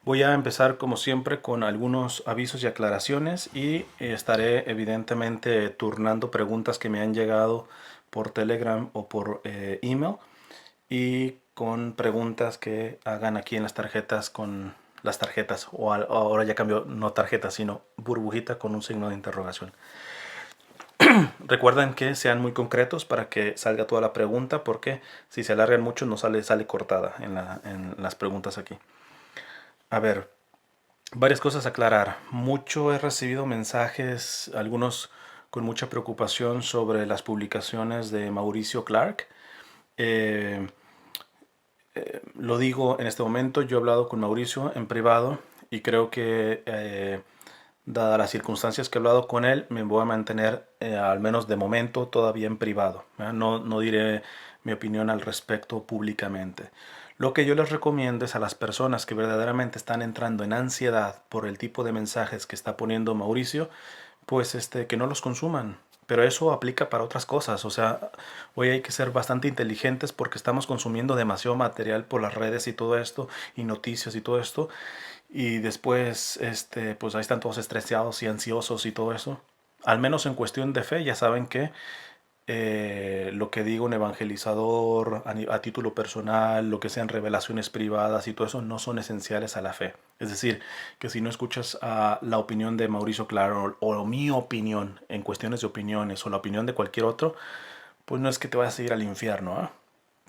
Voy a empezar como siempre con algunos avisos y aclaraciones y estaré evidentemente turnando preguntas que me han llegado por Telegram o por email y con preguntas que hagan aquí en las tarjetas con las tarjetas o ahora ya cambió, no tarjeta sino burbujita con un signo de interrogación. Recuerden que sean muy concretos para que salga toda la pregunta, porque si se alargan mucho no sale cortada en las preguntas aquí. A ver, varias cosas a aclarar. Mucho he recibido mensajes, algunos con mucha preocupación sobre las publicaciones de Mauricio Clark. Eh, lo digo en este momento, yo he hablado con Mauricio en privado y creo que dadas las circunstancias que he hablado con él, me voy a mantener al menos de momento todavía en privado. No diré mi opinión al respecto públicamente. Lo que yo les recomiendo es a las personas que verdaderamente están entrando en ansiedad por el tipo de mensajes que está poniendo Mauricio, pues que no los consuman. Pero eso aplica para otras cosas. O sea, hoy hay que ser bastante inteligentes porque estamos consumiendo demasiado material por las redes y todo esto, y noticias y todo esto. Y después, pues ahí están todos estresados y ansiosos y todo eso. Al menos en cuestión de fe, ya saben que lo que digo un evangelizador a título personal, lo que sean revelaciones privadas y todo eso, no son esenciales a la fe. Es decir, que si no escuchas la opinión de Mauricio Claro o mi opinión en cuestiones de opiniones o la opinión de cualquier otro, pues no es que te vayas a ir al infierno. ¿Ah?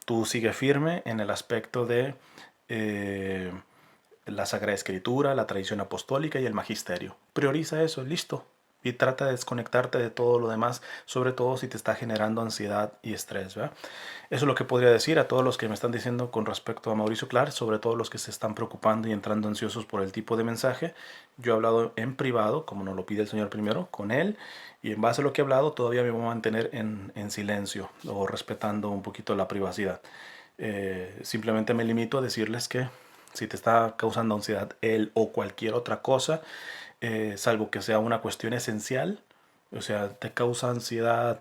Tú sigue firme en el aspecto de eh, la Sagrada Escritura, la tradición apostólica y el magisterio. Prioriza eso, listo. Y trata de desconectarte de todo lo demás, sobre todo si te está generando ansiedad y estrés. ¿verdad? Eso es lo que podría decir a todos los que me están diciendo con respecto a Mauricio Clark, sobre todo los que se están preocupando y entrando ansiosos por el tipo de mensaje. Yo he hablado en privado, como nos lo pide el Señor primero, con él, y en base a lo que he hablado todavía me voy a mantener en silencio o respetando un poquito la privacidad. Simplemente me limito a decirles que si te está causando ansiedad él o cualquier otra cosa, salvo que sea una cuestión esencial, o sea, te causa ansiedad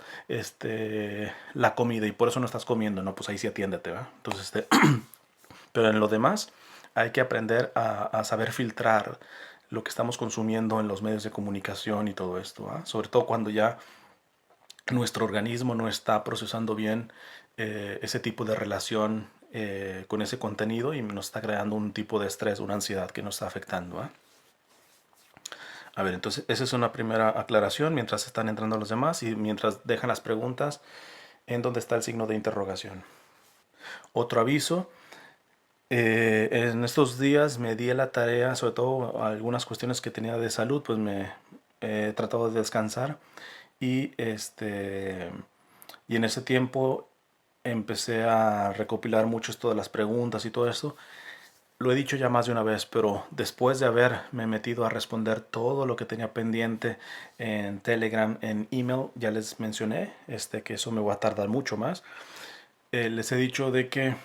la comida y por eso no estás comiendo, no, pues ahí sí atiéndete, ¿verdad? Entonces, pero en lo demás hay que aprender a saber filtrar lo que estamos consumiendo en los medios de comunicación y todo esto, ¿verdad? Sobre todo cuando ya nuestro organismo no está procesando bien ese tipo de relación con ese contenido y nos está creando un tipo de estrés, una ansiedad que nos está afectando. ¿eh? A ver, entonces esa es una primera aclaración mientras están entrando los demás y mientras dejan las preguntas en donde está el signo de interrogación. Otro aviso, en estos días me di la tarea, sobre todo algunas cuestiones que tenía de salud, pues me he tratado de descansar y y en ese tiempo empecé a recopilar mucho esto de las preguntas y todo eso. Lo he dicho ya más de una vez, pero después de haberme metido a responder todo lo que tenía pendiente en Telegram, en email, ya les mencioné que eso me va a tardar mucho más. Les he dicho de que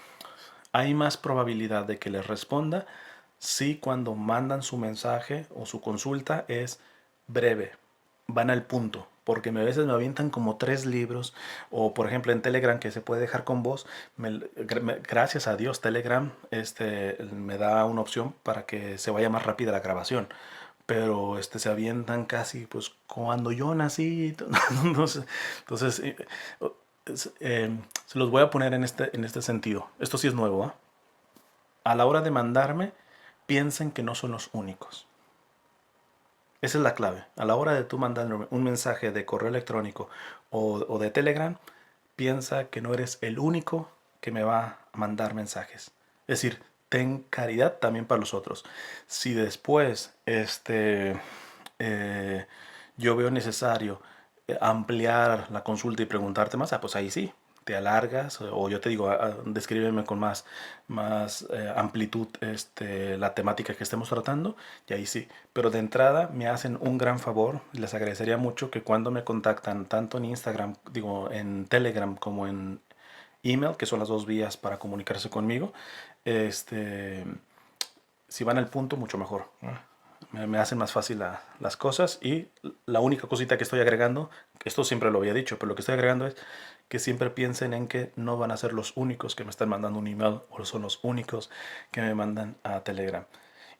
hay más probabilidad de que les responda si cuando mandan su mensaje o su consulta es breve, van al punto, porque a veces me avientan como 3 libros, o por ejemplo en Telegram que se puede dejar con voz, gracias a Dios Telegram me da una opción para que se vaya más rápida la grabación. Pero se avientan casi pues cuando yo nací. Entonces se los voy a poner en este sentido. Esto sí es nuevo. ¿eh? A la hora de mandarme, piensen que no son los únicos. Esa es la clave. A la hora de tú mandarme un mensaje de correo electrónico o de Telegram, piensa que no eres el único que me va a mandar mensajes. Es decir, ten caridad también para los otros. Si después eh, yo veo necesario ampliar la consulta y preguntarte más, pues ahí sí, te alargas o yo te digo, descríbeme con más amplitud la temática que estemos tratando y ahí sí. Pero de entrada me hacen un gran favor y les agradecería mucho que cuando me contactan tanto en Instagram, digo en Telegram como en email, que son las dos vías para comunicarse conmigo, este, si van al punto, mucho mejor. Me hacen más fácil las cosas y la única cosita que estoy agregando, esto siempre lo había dicho, pero lo que estoy agregando es que siempre piensen en que no van a ser los únicos que me están mandando un email o son los únicos que me mandan a Telegram.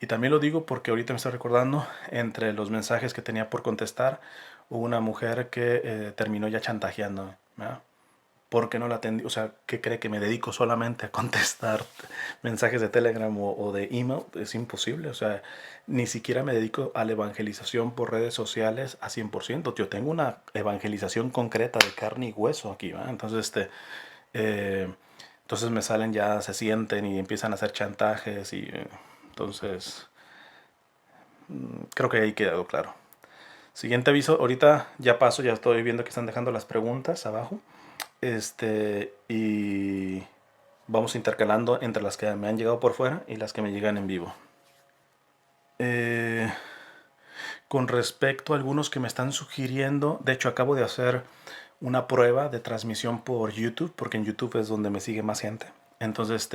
Y también lo digo porque ahorita me estoy recordando, entre los mensajes que tenía por contestar, hubo una mujer que terminó ya chantajeándome, ¿verdad? Porque no la atendí, o sea, ¿qué cree que me dedico solamente a contestar mensajes de Telegram o de email? Es imposible, o sea, ni siquiera me dedico a la evangelización por redes sociales a 100%. Yo tengo una evangelización concreta de carne y hueso aquí, ¿va? Entonces, eh, entonces me salen ya, se sienten y empiezan a hacer chantajes y entonces creo que ahí quedado claro. Siguiente aviso, ahorita ya paso, ya estoy viendo que están dejando las preguntas abajo. Y vamos intercalando entre las que me han llegado por fuera y las que me llegan en vivo. Eh, con respecto a algunos que me están sugiriendo, de hecho acabo de hacer una prueba de transmisión por YouTube, porque en YouTube es donde me sigue más gente. Entonces,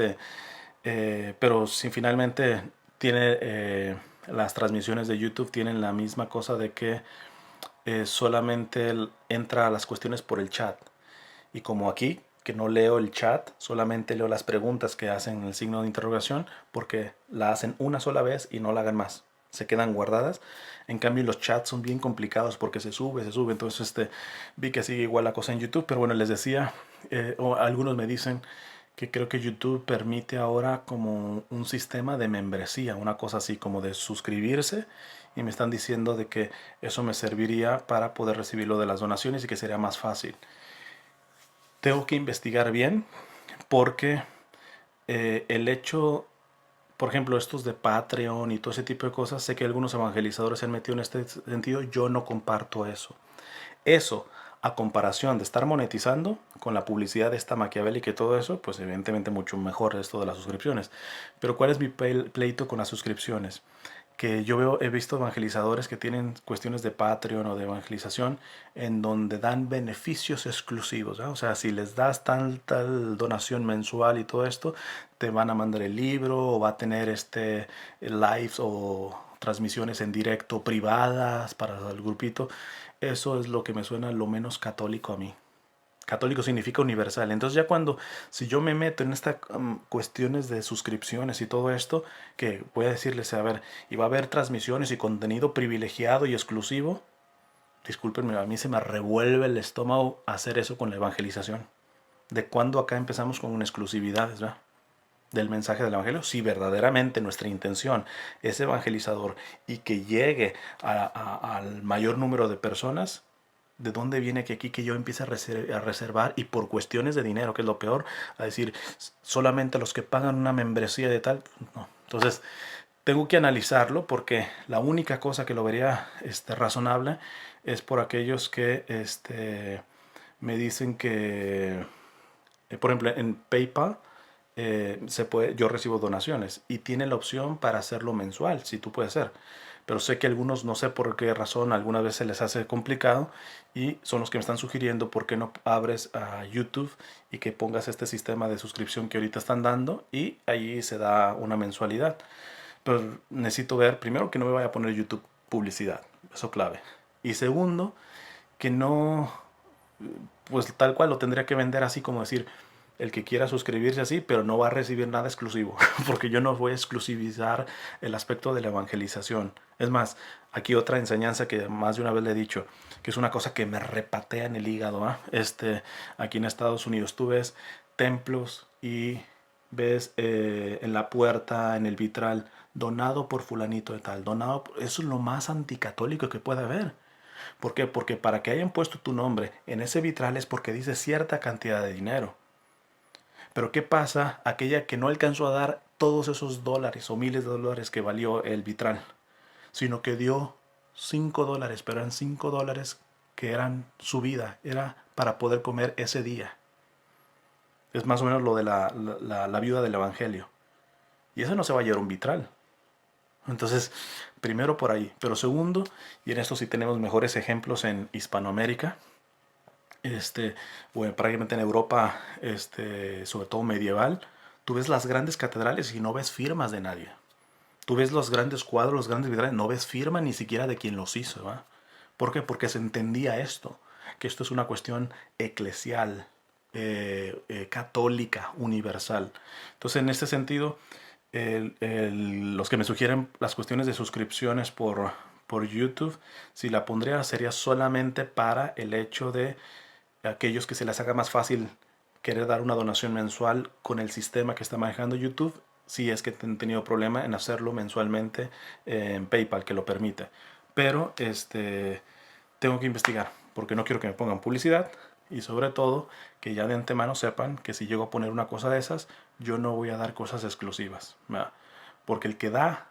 pero si finalmente tiene las transmisiones de YouTube tienen la misma cosa de que solamente entra a las cuestiones por el chat. Y como aquí, que no leo el chat, solamente leo las preguntas que hacen el signo de interrogación, porque la hacen una sola vez y no la hagan más. Se quedan guardadas. En cambio, los chats son bien complicados porque se sube, se sube. Entonces, vi que sigue igual la cosa en YouTube. Pero bueno, les decía, o algunos me dicen que creo que YouTube permite ahora como un sistema de membresía, una cosa así como de suscribirse. Y me están diciendo de que eso me serviría para poder recibir lo de las donaciones y que sería más fácil. Tengo que investigar bien porque el hecho, por ejemplo, estos de Patreon y todo ese tipo de cosas, sé que algunos evangelizadores se han metido en este sentido, yo no comparto eso. Eso, a comparación de estar monetizando con la publicidad de esta maquiavélica y todo eso, pues evidentemente mucho mejor esto de las suscripciones. Pero ¿cuál es mi pleito con las suscripciones? Que yo veo, he visto evangelizadores que tienen cuestiones de Patreon o de evangelización en donde dan beneficios exclusivos, ¿no? O sea, si les das tal donación mensual y todo esto, te van a mandar el libro o va a tener lives o transmisiones en directo privadas para el grupito. Eso es lo que me suena lo menos católico a mí. Católico significa universal. Entonces ya si yo me meto en estas cuestiones de suscripciones y todo esto, que voy a decirles, a ver, y va a haber transmisiones y contenido privilegiado y exclusivo, discúlpenme, a mí se me revuelve el estómago hacer eso con la evangelización. ¿De cuándo acá empezamos con una exclusividad, ¿verdad? Del mensaje del evangelio? Si verdaderamente nuestra intención es evangelizador y que llegue al mayor número de personas, ¿de dónde viene que aquí que yo empiece a reservar y por cuestiones de dinero, que es lo peor, a decir solamente los que pagan una membresía de tal? No. Entonces, tengo que analizarlo porque la única cosa que lo vería razonable es por aquellos que me dicen que, por ejemplo, en PayPal yo recibo donaciones y tiene la opción para hacerlo mensual, si tú puedes hacer. Pero sé que algunos, no sé por qué razón, algunas veces se les hace complicado y son los que me están sugiriendo por qué no abres a YouTube y que pongas este sistema de suscripción que ahorita están dando y ahí se da una mensualidad. Pero necesito ver, primero, que no me vaya a poner YouTube publicidad, eso clave. Y segundo, que no, pues tal cual lo tendría que vender así como decir, el que quiera suscribirse así, pero no va a recibir nada exclusivo, porque yo no voy a exclusivizar el aspecto de la evangelización. Es más, aquí otra enseñanza que más de una vez le he dicho, que es una cosa que me repatea en el hígado. Aquí en Estados Unidos tú ves templos y ves en la puerta, en el vitral, donado por fulanito de tal, eso es lo más anticatólico que puede haber. ¿Por qué? Porque para que hayan puesto tu nombre en ese vitral es porque dice cierta cantidad de dinero. Pero ¿qué pasa aquella que no alcanzó a dar todos esos dólares o miles de dólares que valió el vitral? Sino que dio $5, pero eran $5 que eran su vida, era para poder comer ese día. Es más o menos lo de la viuda del evangelio. Y eso no se va a llevar un vitral. Entonces, primero por ahí. Pero segundo, y en esto sí tenemos mejores ejemplos en Hispanoamérica, bueno, prácticamente en Europa, sobre todo medieval, tú ves las grandes catedrales y no ves firmas de nadie. Tú ves los grandes cuadros, los grandes vitrales, no ves firma ni siquiera de quien los hizo, ¿va? ¿Por qué? Porque se entendía esto, que esto es una cuestión eclesial, católica, universal. Entonces, en este sentido, los que me sugieren las cuestiones de suscripciones por YouTube, si la pondría sería solamente para el hecho de aquellos que se les haga más fácil querer dar una donación mensual con el sistema que está manejando YouTube, si es que han tenido problema en hacerlo mensualmente en PayPal, que lo permite. Pero tengo que investigar, porque no quiero que me pongan publicidad y sobre todo que ya de antemano sepan que si llego a poner una cosa de esas, yo no voy a dar cosas exclusivas. ¿Verdad? Porque el que da,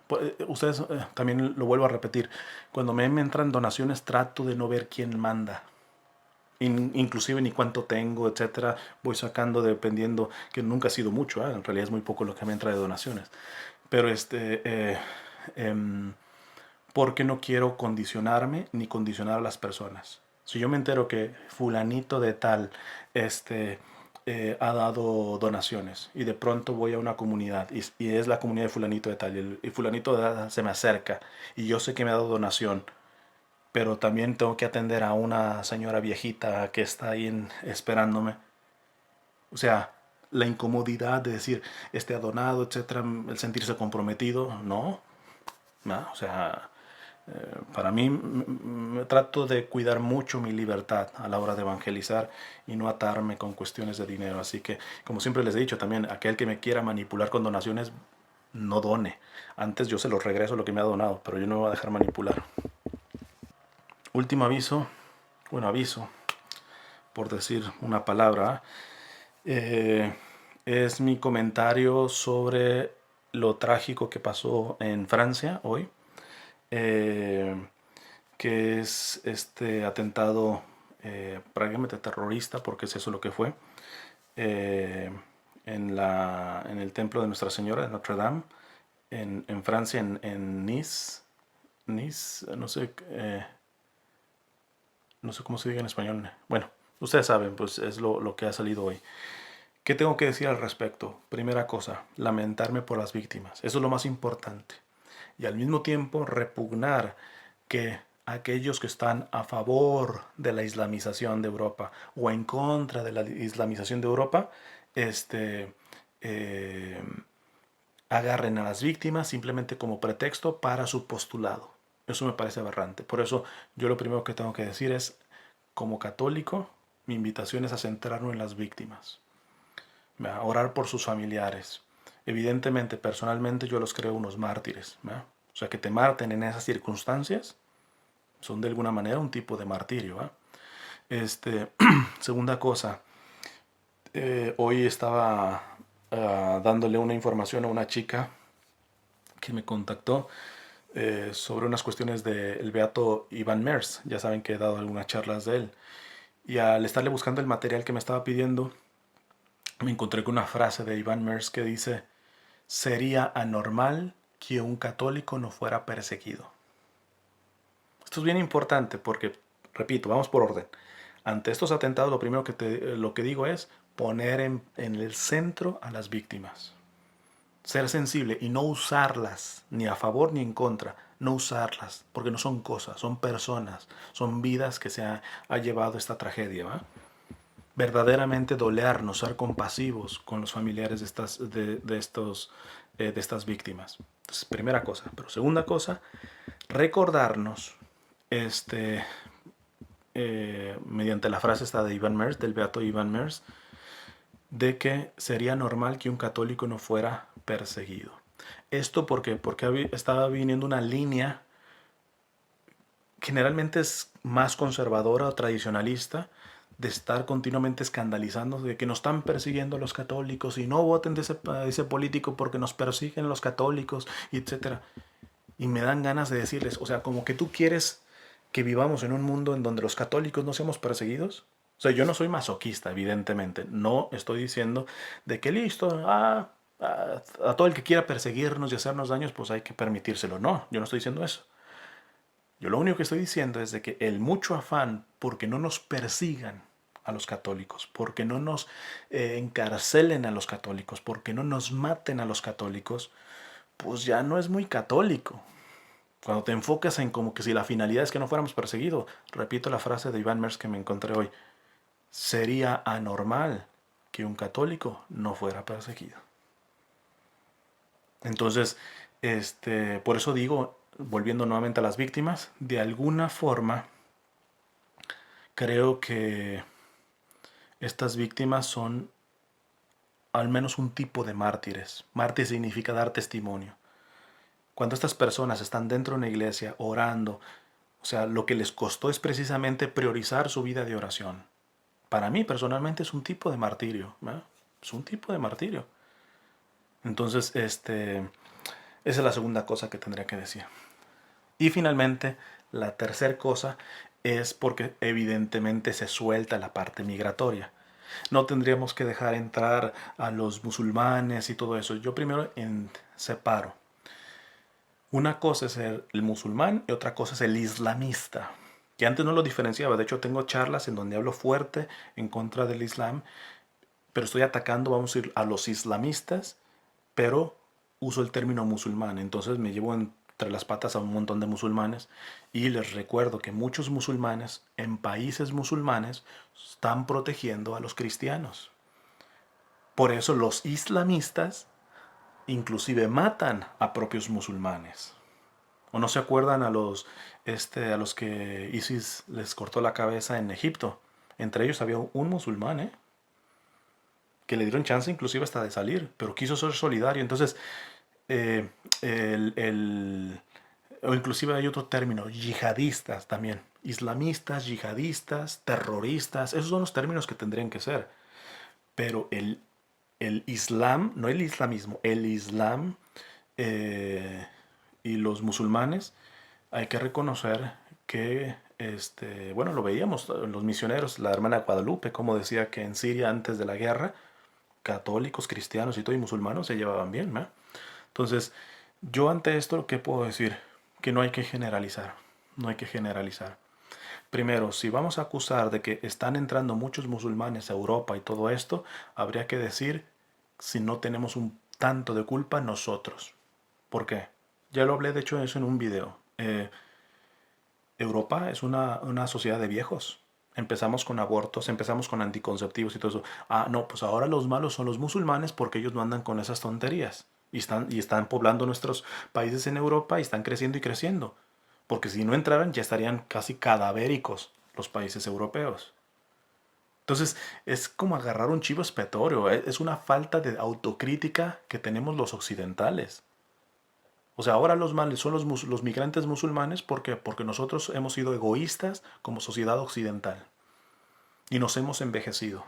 ustedes también lo vuelvo a repetir, cuando me entran donaciones trato de no ver quién manda. Inclusive ni cuánto tengo, etcétera, voy sacando dependiendo, que nunca ha sido mucho, en realidad es muy poco lo que me entra de donaciones. Pero em, porque no quiero condicionarme ni condicionar a las personas. Si yo me entero que fulanito de tal ha dado donaciones y de pronto voy a una comunidad y es la comunidad de fulanito de tal y fulanito de tal se me acerca y yo sé que me ha dado donación, pero también tengo que atender a una señora viejita que está ahí esperándome. O sea, la incomodidad de decir, ha donado, etcétera, el sentirse comprometido, no, no, o sea, para mí me trato de cuidar mucho mi libertad a la hora de evangelizar y no atarme con cuestiones de dinero. Así que, como siempre les he dicho también, aquel que me quiera manipular con donaciones, no done. Antes yo se lo regreso lo que me ha donado, pero yo no me voy a dejar manipular. Último aviso, bueno, aviso, por decir una palabra, eh, es mi comentario sobre lo trágico que pasó en Francia hoy. Eh, que es este atentado prácticamente terrorista, porque es eso lo que fue, eh, en el templo de Nuestra Señora de Notre Dame, en Francia, en Nice. Nice, no sé cómo se diga en español. Bueno, ustedes saben, pues es lo que ha salido hoy. ¿Qué tengo que decir al respecto? Primera cosa, lamentarme por las víctimas. Eso es lo más importante. Y al mismo tiempo repugnar que aquellos que están a favor de la islamización de Europa o en contra de la islamización de Europa, este, eh, agarren a las víctimas simplemente como pretexto para su postulado. Eso me parece aberrante. Por eso yo lo primero que tengo que decir es, como católico, mi invitación es a centrarnos en las víctimas, a orar por sus familiares. Evidentemente, personalmente yo los creo unos mártires. ¿Verdad? O sea, que te maten en esas circunstancias son de alguna manera un tipo de martirio. ¿Verdad? Segunda cosa, hoy estaba dándole una información a una chica que me contactó sobre unas cuestiones del beato Iván Mers. Ya saben que he dado algunas charlas de él. Y al estarle buscando el material que me estaba pidiendo, me encontré con una frase de Iván Mers que dice: sería anormal que un católico no fuera perseguido. Esto es bien importante porque, repito, vamos por orden. Ante estos atentados, lo primero lo que digo es poner en el centro a las víctimas. Ser sensible y no usarlas ni a favor ni en contra. No usarlas, porque no son cosas, son personas, son vidas que se ha llevado esta tragedia. ¿Va? Verdaderamente dolernos, ser compasivos con los familiares de estas víctimas. Entonces, primera cosa. Pero segunda cosa, recordarnos, mediante la frase esta de Iván Mers, del beato Iván Mers, de que sería normal que un católico no fuera perseguido. Esto porque estaba viniendo una línea generalmente es más conservadora o tradicionalista, de estar continuamente escandalizando de que nos están persiguiendo los católicos y no voten de ese político porque nos persiguen los católicos, etcétera. Y me dan ganas de decirles, o sea, como que tú quieres que vivamos en un mundo en donde los católicos no seamos perseguidos. O sea, yo no soy masoquista, evidentemente. No estoy diciendo de que listo, a todo el que quiera perseguirnos y hacernos daños, pues hay que permitírselo. No, yo no estoy diciendo eso. Yo lo único que estoy diciendo es de que el mucho afán porque no nos persigan a los católicos, porque no nos encarcelen a los católicos, porque no nos maten a los católicos, pues ya no es muy católico. Cuando te enfocas en como que si la finalidad es que no fuéramos perseguidos, repito la frase de Iván Mers que me encontré hoy, sería anormal que un católico no fuera perseguido. Entonces, por eso digo, volviendo nuevamente a las víctimas, de alguna forma creo que estas víctimas son al menos un tipo de mártires. Mártir significa dar testimonio. Cuando estas personas están dentro de una iglesia orando, o sea, lo que les costó es precisamente priorizar su vida de oración. Para mí personalmente es un tipo de martirio, ¿verdad? Es un tipo de martirio. Entonces, esa es la segunda cosa que tendría que decir. Y finalmente, la tercera cosa es porque evidentemente se suelta la parte migratoria. No tendríamos que dejar entrar a los musulmanes y todo eso. Yo primero separo. Una cosa es el musulmán y otra cosa es el islamista. Que antes no lo diferenciaba. De hecho, tengo charlas en donde hablo fuerte en contra del Islam, pero estoy atacando, vamos a ir a los islamistas, pero uso el término musulmán. Entonces me llevo entre las patas a un montón de musulmanes y les recuerdo que muchos musulmanes en países musulmanes están protegiendo a los cristianos. Por eso los islamistas inclusive matan a propios musulmanes. ¿O no se acuerdan a los que ISIS les cortó la cabeza en Egipto? Entre ellos había un musulmán, que le dieron chance inclusive hasta de salir, pero quiso ser solidario. Entonces, eh, o inclusive hay otro término, yihadistas también. Islamistas, yihadistas, terroristas, esos son los términos que tendrían que ser. Pero el Islam, no el islamismo, el Islam eh, y los musulmanes, hay que reconocer que, bueno, lo veíamos en los misioneros, la hermana Guadalupe, como decía que en Siria antes de la guerra, católicos, cristianos y todo y musulmanos se llevaban bien, ¿no? Entonces, yo ante esto, ¿qué puedo decir? Que no hay que generalizar, no hay que generalizar. Primero, si vamos a acusar de que están entrando muchos musulmanes a Europa y todo esto, habría que decir si no tenemos un tanto de culpa nosotros. ¿Por qué? Ya lo hablé de hecho eso en un video. Europa es una sociedad de viejos. Empezamos con abortos, empezamos con anticonceptivos y todo eso. Ah, no, pues ahora los malos son los musulmanes porque ellos no andan con esas tonterías. Y están poblando nuestros países en Europa y están creciendo y creciendo. Porque si no entraran ya estarían casi cadavéricos los países europeos. Entonces es como agarrar un chivo expiatorio. Es una falta de autocrítica que tenemos los occidentales. O sea, ahora los males son los migrantes musulmanes. ¿Por qué? Porque nosotros hemos sido egoístas como sociedad occidental y nos hemos envejecido,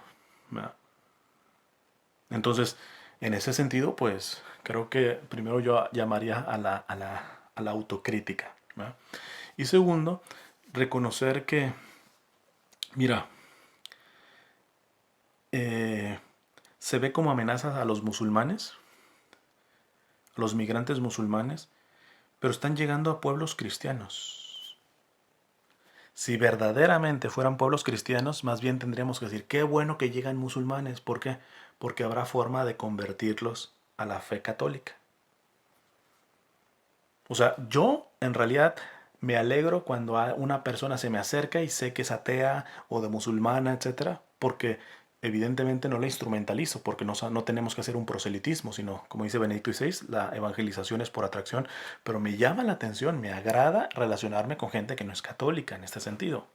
¿verdad? Entonces, en ese sentido, pues creo que primero yo llamaría a la autocrítica, ¿verdad? Y segundo, reconocer que, mira, eh, se ve como amenazas a los musulmanes, a los migrantes musulmanes, pero están llegando a pueblos cristianos. Si verdaderamente fueran pueblos cristianos, más bien tendríamos que decir, qué bueno que llegan musulmanes. ¿Por qué? Porque habrá forma de convertirlos a la fe católica. O sea, yo en realidad me alegro cuando una persona se me acerca y sé que es atea o de musulmana, etcétera, porque evidentemente no la instrumentalizo, porque no tenemos que hacer un proselitismo, sino, como dice Benedicto XVI, la evangelización es por atracción, pero me llama la atención, me agrada relacionarme con gente que no es católica en este sentido.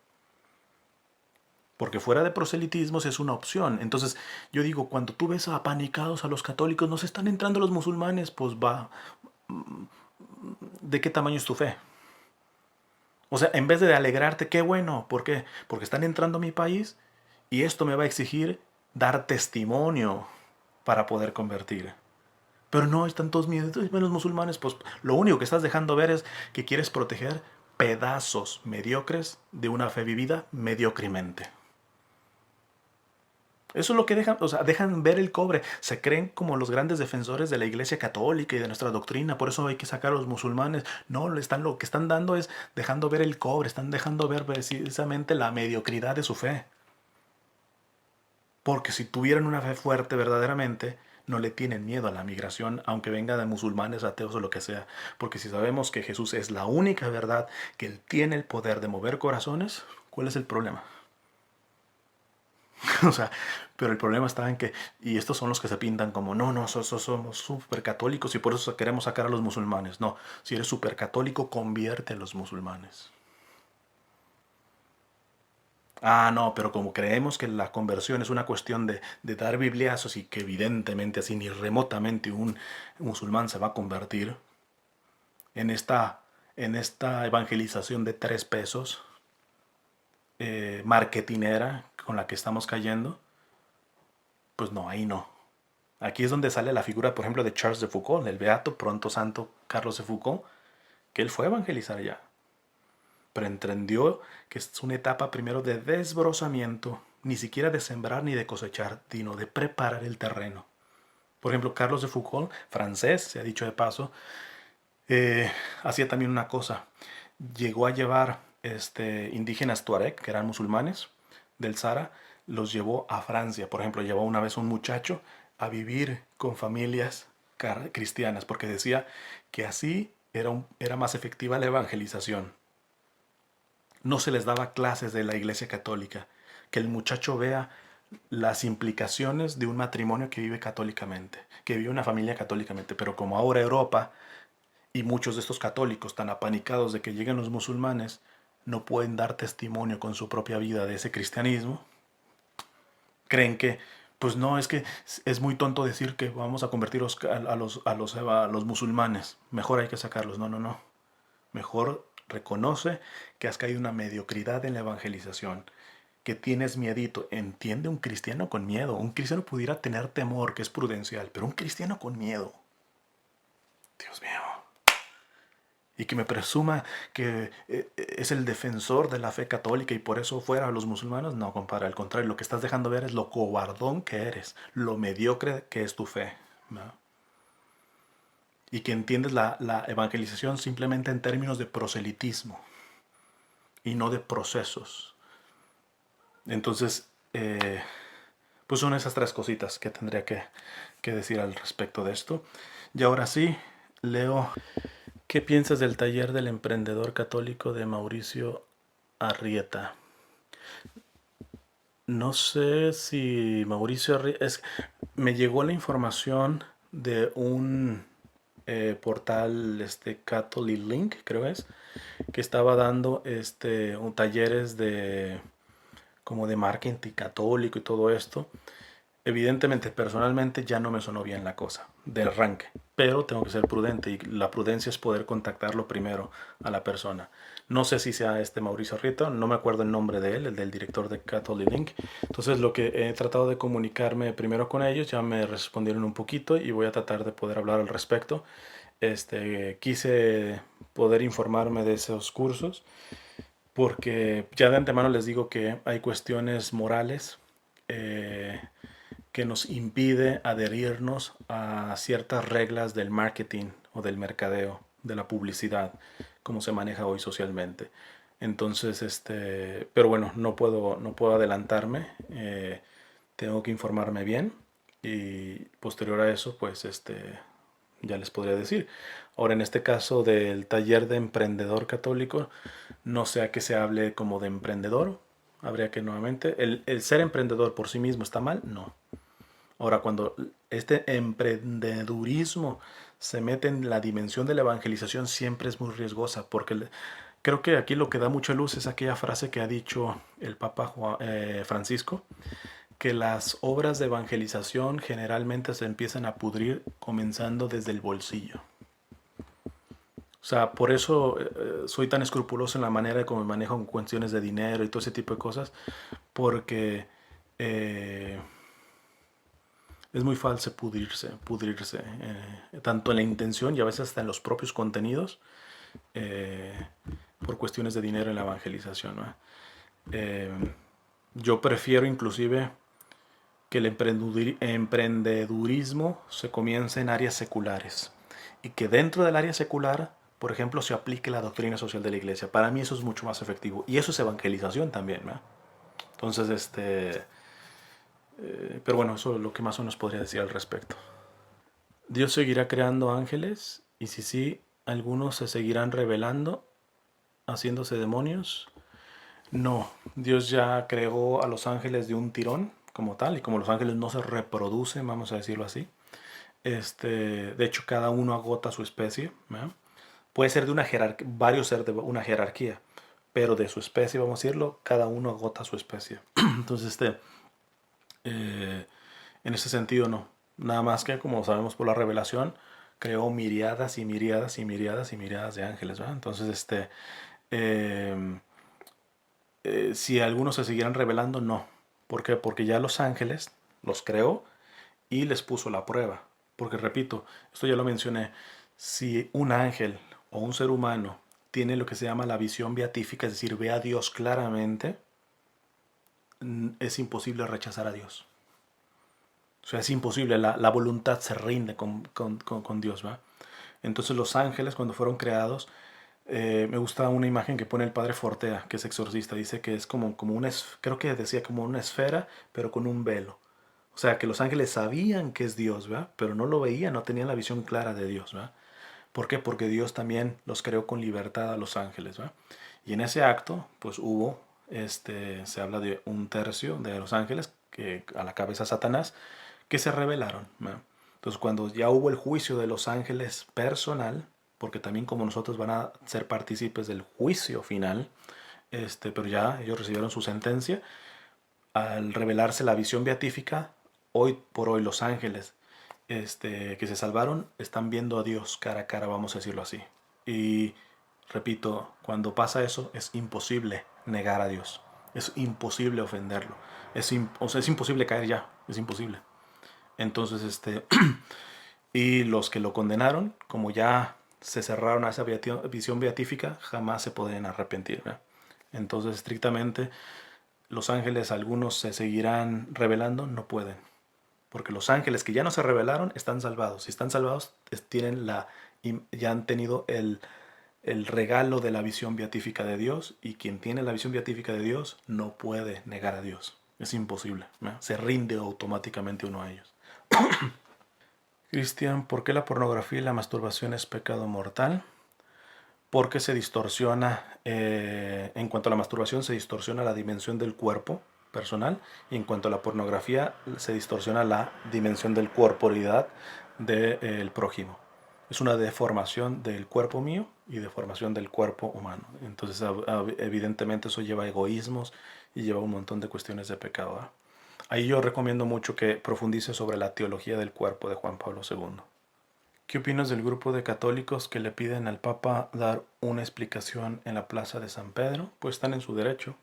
Porque fuera de proselitismos es una opción. Entonces, yo digo, cuando tú ves apanicados a los católicos, nos están entrando los musulmanes, pues va, ¿de qué tamaño es tu fe? O sea, en vez de alegrarte, qué bueno. ¿Por qué? Porque están entrando a mi país y esto me va a exigir dar testimonio para poder convertir. Pero no, están todos menos musulmanes. Pues lo único que estás dejando ver es que quieres proteger pedazos mediocres de una fe vivida mediocremente. Eso es lo que dejan, o sea, dejan ver el cobre. Se creen como los grandes defensores de la Iglesia Católica y de nuestra doctrina. Por eso hay que sacar a los musulmanes. No, lo que están dando es dejando ver el cobre. Están dejando ver precisamente la mediocridad de su fe. Porque si tuvieran una fe fuerte verdaderamente, no le tienen miedo a la migración, aunque venga de musulmanes, ateos o lo que sea. Porque si sabemos que Jesús es la única verdad, que Él tiene el poder de mover corazones, ¿cuál es el problema? O sea, pero el problema está en que, y estos son los que se pintan como, no, no, somos súper católicos y por eso queremos sacar a los musulmanes. No, si eres súper católico, convierte a los musulmanes. Ah, no, pero como creemos que la conversión es una cuestión de dar bibliazos y que evidentemente así ni remotamente un musulmán se va a convertir en esta evangelización de 3 pesos, marketinera con la que estamos cayendo, pues no, ahí no. Aquí es donde sale la figura, por ejemplo, de Charles de Foucault, el beato, pronto santo Carlos de Foucault, que él fue a evangelizar ya, pero entendió que es una etapa primero de desbrozamiento, ni siquiera de sembrar ni de cosechar, sino de preparar el terreno. Por ejemplo, Carlos de Foucault, francés, se ha dicho de paso, eh, hacía también una cosa. Llegó a llevar indígenas tuareg, que eran musulmanes del Sahara, los llevó a Francia. Por ejemplo, llevó una vez un muchacho a vivir con familias cristianas, porque decía que así era más efectiva la evangelización. No se les daba clases de la Iglesia Católica, que el muchacho vea las implicaciones de un matrimonio que vive católicamente, que vive una familia católicamente, pero como ahora Europa y muchos de estos católicos tan apanicados de que lleguen los musulmanes no pueden dar testimonio con su propia vida de ese cristianismo, creen que, pues no, es que es muy tonto decir que vamos a convertir a los musulmanes, mejor hay que sacarlos, no, no, no, mejor reconoce que has caído en una mediocridad en la evangelización, que tienes miedito. Entiende un cristiano con miedo. Un cristiano pudiera tener temor, que es prudencial, pero un cristiano con miedo. Dios mío. Y que me presuma que es el defensor de la fe católica y por eso fuera a los musulmanes. No, compadre, al contrario, lo que estás dejando ver es lo cobardón que eres, lo mediocre que es tu fe, ¿no? Y que entiendes la evangelización simplemente en términos de proselitismo y no de procesos. Entonces, pues son esas 3 cositas que tendría que decir al respecto de esto. Y ahora sí, Leo, ¿qué piensas del taller del emprendedor católico de Mauricio Arrieta? No sé si Mauricio Arrieta... me llegó la información de un portal, Catholic Link, creo es, que estaba dando talleres de como de marketing católico y todo esto. Evidentemente, personalmente ya no me sonó bien la cosa del arranque, pero tengo que ser prudente y la prudencia es poder contactarlo primero a la persona. No sé si sea Mauricio Arrieta, no me acuerdo el nombre de él, el del director de Catholic Link. Entonces lo que he tratado de comunicarme primero con ellos, ya me respondieron un poquito y voy a tratar de poder hablar al respecto. Quise poder informarme de esos cursos porque ya de antemano les digo que hay cuestiones morales eh, que nos impide adherirnos a ciertas reglas del marketing o del mercadeo, de la publicidad, como se maneja hoy socialmente. Entonces, pero bueno, no puedo adelantarme, tengo que informarme bien y posterior a eso, pues, ya les podría decir. Ahora, en este caso del taller de emprendedor católico, no sea que se hable como de emprendedor, habría que nuevamente, el ser emprendedor por sí mismo está mal, no. Ahora, cuando este emprendedurismo se mete en la dimensión de la evangelización, siempre es muy riesgosa, porque creo que aquí lo que da mucha luz es aquella frase que ha dicho el Papa Francisco, que las obras de evangelización generalmente se empiezan a pudrir comenzando desde el bolsillo. O sea, por eso soy tan escrupuloso en la manera de cómo me manejo en cuestiones de dinero y todo ese tipo de cosas, porque eh, es muy fácil pudrirse tanto en la intención y a veces hasta en los propios contenidos, eh, por cuestiones de dinero en la evangelización, ¿no? Eh, yo prefiero inclusive que el emprendedurismo se comience en áreas seculares y que dentro del área secular, por ejemplo, se aplique la doctrina social de la iglesia. Para mí eso es mucho más efectivo y eso es evangelización también, ¿no? Entonces, pero bueno, eso es lo que más o menos podría decir al respecto. Dios seguirá creando ángeles y si sí, algunos se seguirán revelando, haciéndose demonios. No, Dios ya creó a los ángeles de un tirón como tal, y como los ángeles no se reproducen, vamos a decirlo así, de hecho cada uno agota su especie, ¿verdad? Puede ser de una jerarquía, varios ser de una jerarquía, pero de su especie, vamos a decirlo, cada uno agota su especie. Entonces, eh, en ese sentido no. Nada más que, como sabemos por la revelación, creó miriadas y miriadas y miriadas y miriadas de ángeles, ¿verdad? Entonces, eh, si algunos se siguieran revelando, no. ¿Por qué? Porque ya los ángeles los creó y les puso la prueba. Porque repito, esto ya lo mencioné, si un ángel o un ser humano tiene lo que se llama la visión beatífica, es decir, ve a Dios claramente, es imposible rechazar a Dios. O sea, es imposible, la voluntad se rinde con Dios, ¿va? Entonces los ángeles cuando fueron creados, me gusta una imagen que pone el padre Fortea, que es exorcista, dice que es como una, creo que decía como una esfera, pero con un velo. O sea, que los ángeles sabían que es Dios, ¿verdad? Pero no lo veían, no tenían la visión clara de Dios, ¿verdad? ¿Por qué? Porque Dios también los creó con libertad a los ángeles, ¿verdad? Y en ese acto, pues hubo, se habla de un tercio de los ángeles, que a la cabeza Satanás, que se rebelaron, ¿verdad? Entonces, cuando ya hubo el juicio de los ángeles personal, porque también como nosotros van a ser partícipes del juicio final, pero ya ellos recibieron su sentencia, al revelarse la visión beatífica, hoy por hoy los ángeles que se salvaron están viendo a Dios cara a cara, vamos a decirlo así. Y repito, cuando pasa eso es imposible negar a Dios, es imposible ofenderlo, o sea, es imposible caer ya, es imposible. Entonces, y los que lo condenaron, como ya se cerraron a esa visión beatífica, jamás se pueden arrepentir, ¿verdad? Entonces, estrictamente, los ángeles, algunos se seguirán revelando, no pueden. Porque los ángeles que ya no se revelaron están salvados. Si están salvados, tienen ya han tenido el regalo de la visión beatífica de Dios. Y quien tiene la visión beatífica de Dios no puede negar a Dios. Es imposible, ¿no? Se rinde automáticamente uno a ellos. Cristian, ¿por qué la pornografía y la masturbación es pecado mortal? Porque se distorsiona, en cuanto a la masturbación, se distorsiona la dimensión del cuerpo personal, y en cuanto a la pornografía, se distorsiona la dimensión del corporalidad del prójimo. Es una deformación del cuerpo mío y deformación del cuerpo humano. Entonces, evidentemente, eso lleva a egoísmos y lleva un montón de cuestiones de pecado, ¿eh? Ahí yo recomiendo mucho que profundice sobre la teología del cuerpo de Juan Pablo II. ¿Qué opinas del grupo de católicos que le piden al Papa dar una explicación en la Plaza de San Pedro? Pues están en su derecho.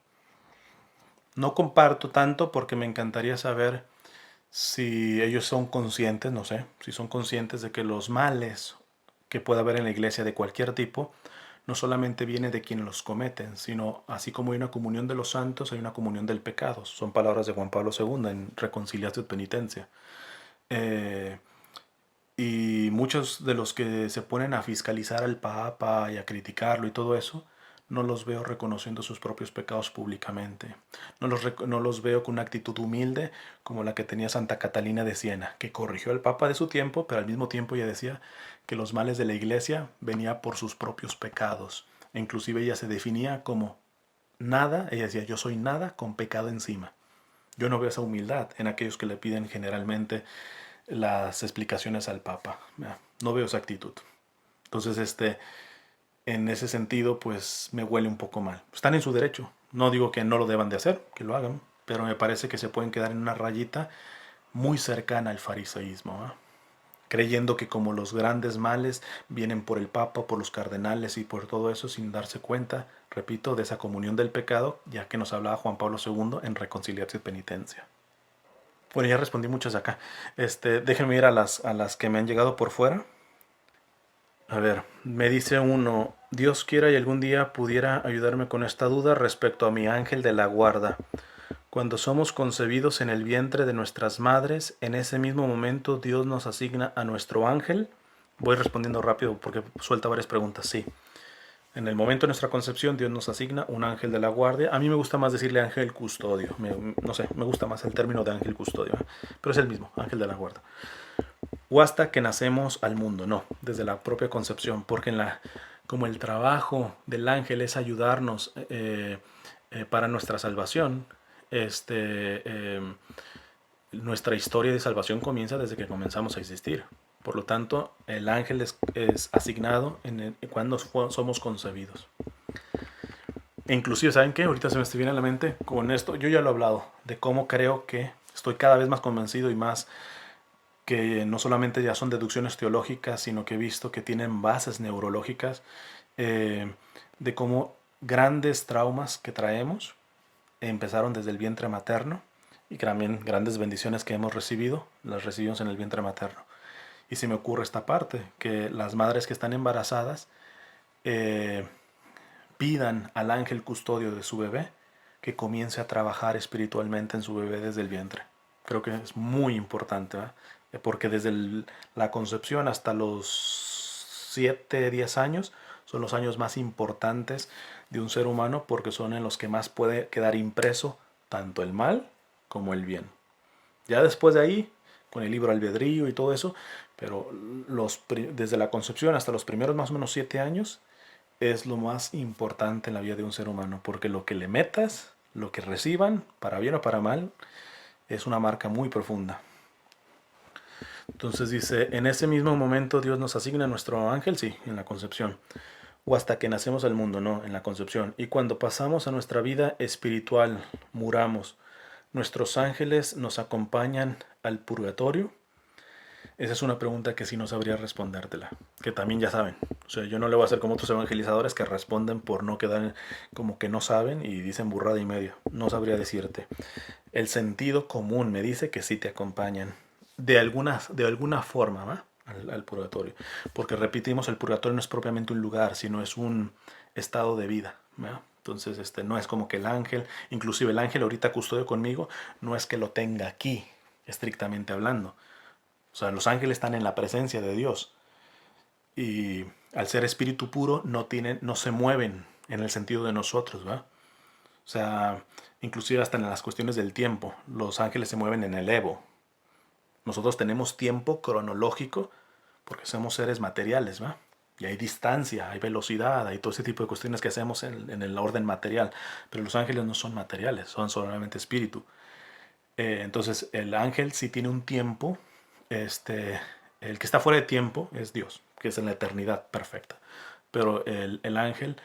No comparto tanto porque me encantaría saber si ellos son conscientes, no sé, si son conscientes de que los males que pueda haber en la iglesia de cualquier tipo no solamente viene de quienes los cometen, sino así como hay una comunión de los santos, hay una comunión del pecado. Son palabras de Juan Pablo II en Reconciliatio et Penitencia. Y muchos de los que se ponen a fiscalizar al Papa y a criticarlo y todo eso, no los veo reconociendo sus propios pecados públicamente. No los veo con una actitud humilde como la que tenía Santa Catalina de Siena, que corrigió al Papa de su tiempo, pero al mismo tiempo ella decía que los males de la iglesia venían por sus propios pecados. E inclusive ella se definía como nada, ella decía, yo soy nada con pecado encima. Yo no veo esa humildad en aquellos que le piden generalmente las explicaciones al Papa. No veo esa actitud. Entonces, en ese sentido, pues me huele un poco mal. Están en su derecho. No digo que no lo deban de hacer, que lo hagan, pero me parece que se pueden quedar en una rayita muy cercana al fariseísmo, ¿eh? Creyendo que como los grandes males vienen por el Papa, por los cardenales y por todo eso, sin darse cuenta, repito, de esa comunión del pecado, ya que nos hablaba Juan Pablo II en Reconciliarse y Penitencia. Bueno, ya respondí muchas de acá. Déjenme ir a las que me han llegado por fuera. A ver, me dice uno, Dios quiera y algún día pudiera ayudarme con esta duda respecto a mi ángel de la guarda. Cuando somos concebidos en el vientre de nuestras madres, en ese mismo momento Dios nos asigna a nuestro ángel. Voy respondiendo rápido porque suelta varias preguntas. Sí. En el momento de nuestra concepción, Dios nos asigna un ángel de la guardia. A mí me gusta más decirle ángel custodio. No sé, me gusta más el término de ángel custodio, ¿eh? Pero es el mismo, ángel de la guardia. O hasta que nacemos al mundo, no, desde la propia concepción, porque como el trabajo del ángel es ayudarnos para nuestra salvación, nuestra historia de salvación comienza desde que comenzamos a existir. Por lo tanto, el ángel es asignado cuando somos concebidos. E inclusive, ¿saben qué? Ahorita se me viene a la mente con esto. Yo ya lo he hablado de cómo creo que estoy cada vez más convencido y más que no solamente ya son deducciones teológicas, sino que he visto que tienen bases neurológicas, de cómo grandes traumas que traemos empezaron desde el vientre materno y que también grandes bendiciones que hemos recibido, las recibimos en el vientre materno. Y se me ocurre esta parte, que las madres que están embarazadas pidan al ángel custodio de su bebé que comience a trabajar espiritualmente en su bebé desde el vientre. Creo que es muy importante, ¿verdad? Porque desde la concepción hasta los 7, 10 años son los años más importantes de un ser humano, porque son en los que más puede quedar impreso tanto el mal como el bien. Ya después de ahí, con el libro albedrío y todo eso, pero desde la concepción hasta los primeros más o menos 7 años es lo más importante en la vida de un ser humano, porque lo que le metas, lo que reciban, para bien o para mal, es una marca muy profunda. Entonces dice, en ese mismo momento Dios nos asigna a nuestro ángel, sí, en la concepción. O hasta que nacemos al mundo, no, en la concepción. Y cuando pasamos a nuestra vida espiritual, muramos, nuestros ángeles nos acompañan al purgatorio. Esa es una pregunta que sí no sabría respondértela, que también ya saben. O sea, yo no le voy a hacer como otros evangelizadores que responden por no quedar como que no saben y dicen burrada y media. No sabría decirte. El sentido común me dice que sí te acompañan de alguna forma, ¿va? Al purgatorio. Porque repetimos, el purgatorio no es propiamente un lugar, sino es un estado de vida, ¿va? Entonces, no es como que el ángel, inclusive el ángel ahorita custodio conmigo, no es que lo tenga aquí, estrictamente hablando. O sea, los ángeles están en la presencia de Dios. Y al ser espíritu puro no se mueven en el sentido de nosotros, ¿va? O sea, inclusive hasta en las cuestiones del tiempo, los ángeles se mueven en el Evo. Nosotros tenemos tiempo cronológico porque somos seres materiales, ¿va? Y hay distancia, hay velocidad, hay todo ese tipo de cuestiones que hacemos en el orden material. Pero los ángeles no son materiales, son solamente espíritu. Entonces, el ángel sí tiene un tiempo. El que está fuera de tiempo es Dios, que es en la eternidad perfecta. Pero el ángel,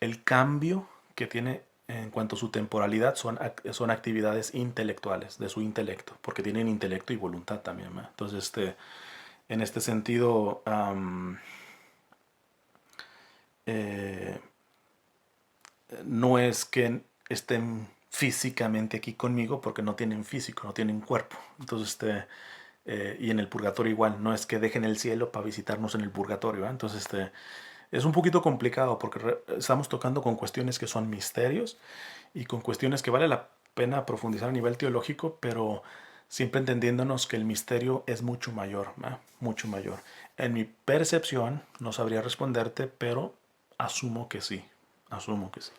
el cambio que tiene en cuanto a su temporalidad son actividades intelectuales, de su intelecto, porque tienen intelecto y voluntad también, ¿no? Entonces, en este sentido, no es que estén físicamente aquí conmigo, porque no tienen físico, no tienen cuerpo. Entonces, y en el purgatorio igual, no es que dejen el cielo para visitarnos en el purgatorio, ¿eh? Entonces, es un poquito complicado porque estamos tocando con cuestiones que son misterios y con cuestiones que vale la pena profundizar a nivel teológico, pero siempre entendiéndonos que el misterio es mucho mayor, ¿eh? Mucho mayor. En mi percepción, no sabría responderte, pero asumo que sí, asumo que sí.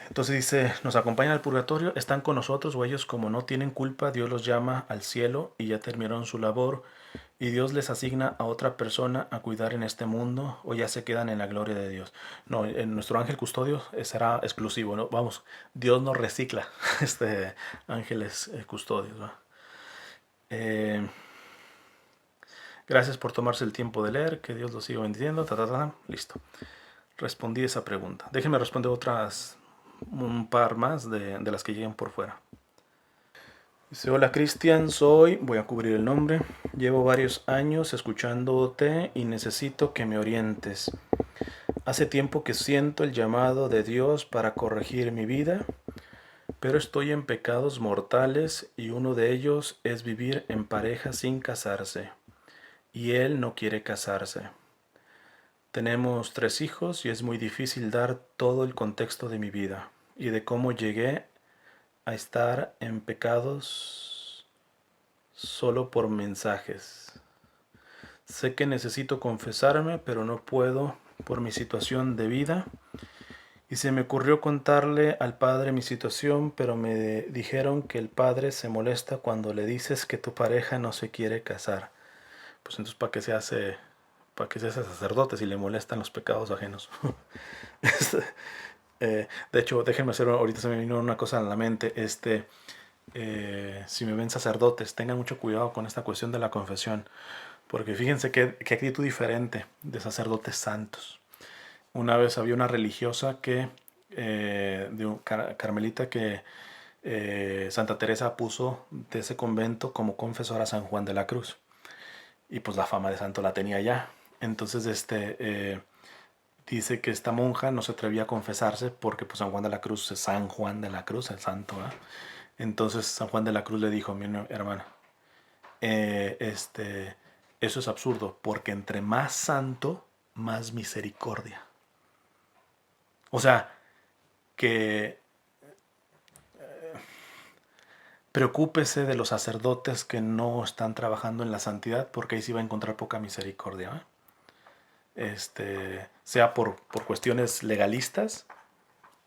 Entonces dice, nos acompañan al purgatorio, están con nosotros o ellos como no tienen culpa, Dios los llama al cielo y ya terminaron su labor y Dios les asigna a otra persona a cuidar en este mundo o ya se quedan en la gloria de Dios. No, en nuestro ángel custodio será exclusivo, ¿no? Vamos, Dios nos recicla ángeles custodios, ¿no? Gracias por tomarse el tiempo de leer, que Dios los siga bendiciendo, listo. Respondí esa pregunta. Déjenme responder un par más de las que lleguen por fuera. Dice, hola Cristian, voy a cubrir el nombre, llevo varios años escuchándote y necesito que me orientes. Hace tiempo que siento el llamado de Dios para corregir mi vida, pero estoy en pecados mortales y uno de ellos es vivir en pareja sin casarse, y Él no quiere casarse. Tenemos 3 hijos y es muy difícil dar todo el contexto de mi vida y de cómo llegué a estar en pecados solo por mensajes. Sé que necesito confesarme, pero no puedo por mi situación de vida. Y se me ocurrió contarle al padre mi situación, pero me dijeron que el padre se molesta cuando le dices que tu pareja no se quiere casar. Pues entonces, ¿para qué se hace sacerdote si le molestan los pecados ajenos? De hecho, déjenme hacer, ahorita se me vino una cosa a la mente, si me ven sacerdotes, tengan mucho cuidado con esta cuestión de la confesión, porque fíjense qué actitud diferente de sacerdotes santos. Una vez había una religiosa de un carmelita que Santa Teresa puso de ese convento como confesora a San Juan de la Cruz. Y pues la fama de santo la tenía ya. Entonces dice que esta monja no se atrevía a confesarse porque pues San Juan de la Cruz es San Juan de la Cruz, el santo. ¿Eh? Entonces San Juan de la Cruz le dijo, mi hermana, eh, este, eso es absurdo porque entre más santo, más misericordia. O sea, que preocúpese de los sacerdotes que no están trabajando en la santidad porque ahí sí va a encontrar poca misericordia. Sea por cuestiones legalistas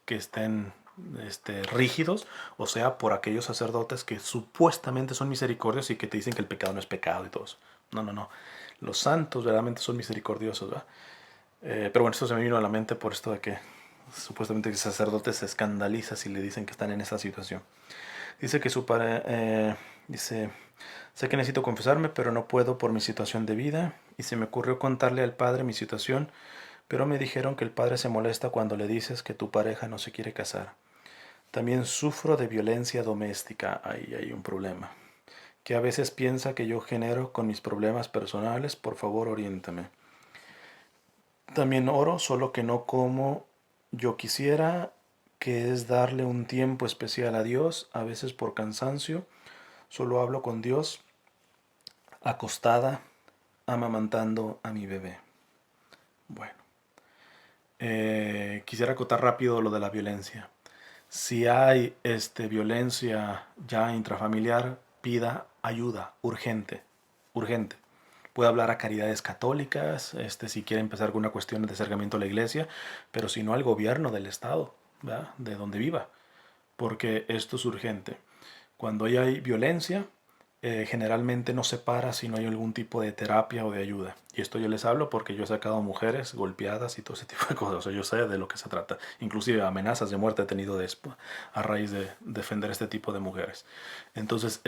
que estén rígidos, o sea por aquellos sacerdotes que supuestamente son misericordiosos y que te dicen que el pecado no es pecado y todo eso. No, no, no. Los santos verdaderamente son misericordiosos, ¿verdad? Pero bueno, esto se me vino a la mente por esto de que supuestamente el sacerdote se escandaliza si le dicen que están en esa situación. Dice que su padre, dice, sé que necesito confesarme, pero no puedo por mi situación de vida. Y se me ocurrió contarle al padre mi situación, pero me dijeron que el padre se molesta cuando le dices que tu pareja no se quiere casar. También sufro de violencia doméstica, ahí hay un problema, que a veces piensa que yo genero con mis problemas personales, por favor oriéntame. También oro, solo que no como yo quisiera, que es darle un tiempo especial a Dios, a veces por cansancio. Solo hablo con Dios acostada, amamantando a mi bebé. Bueno, quisiera acotar rápido lo de la violencia. Si hay violencia ya intrafamiliar, pida ayuda urgente, urgente. Puede hablar a caridades católicas, si quiere empezar con una cuestión de acercamiento a la iglesia, pero si no al gobierno del estado, ¿verdad? De donde viva, porque esto es urgente. Cuando hay violencia, generalmente no se para si no hay algún tipo de terapia o de ayuda. Y esto yo les hablo porque yo he sacado mujeres golpeadas y todo ese tipo de cosas. O sea, yo sé de lo que se trata. Inclusive amenazas de muerte he tenido a raíz de defender este tipo de mujeres. Entonces,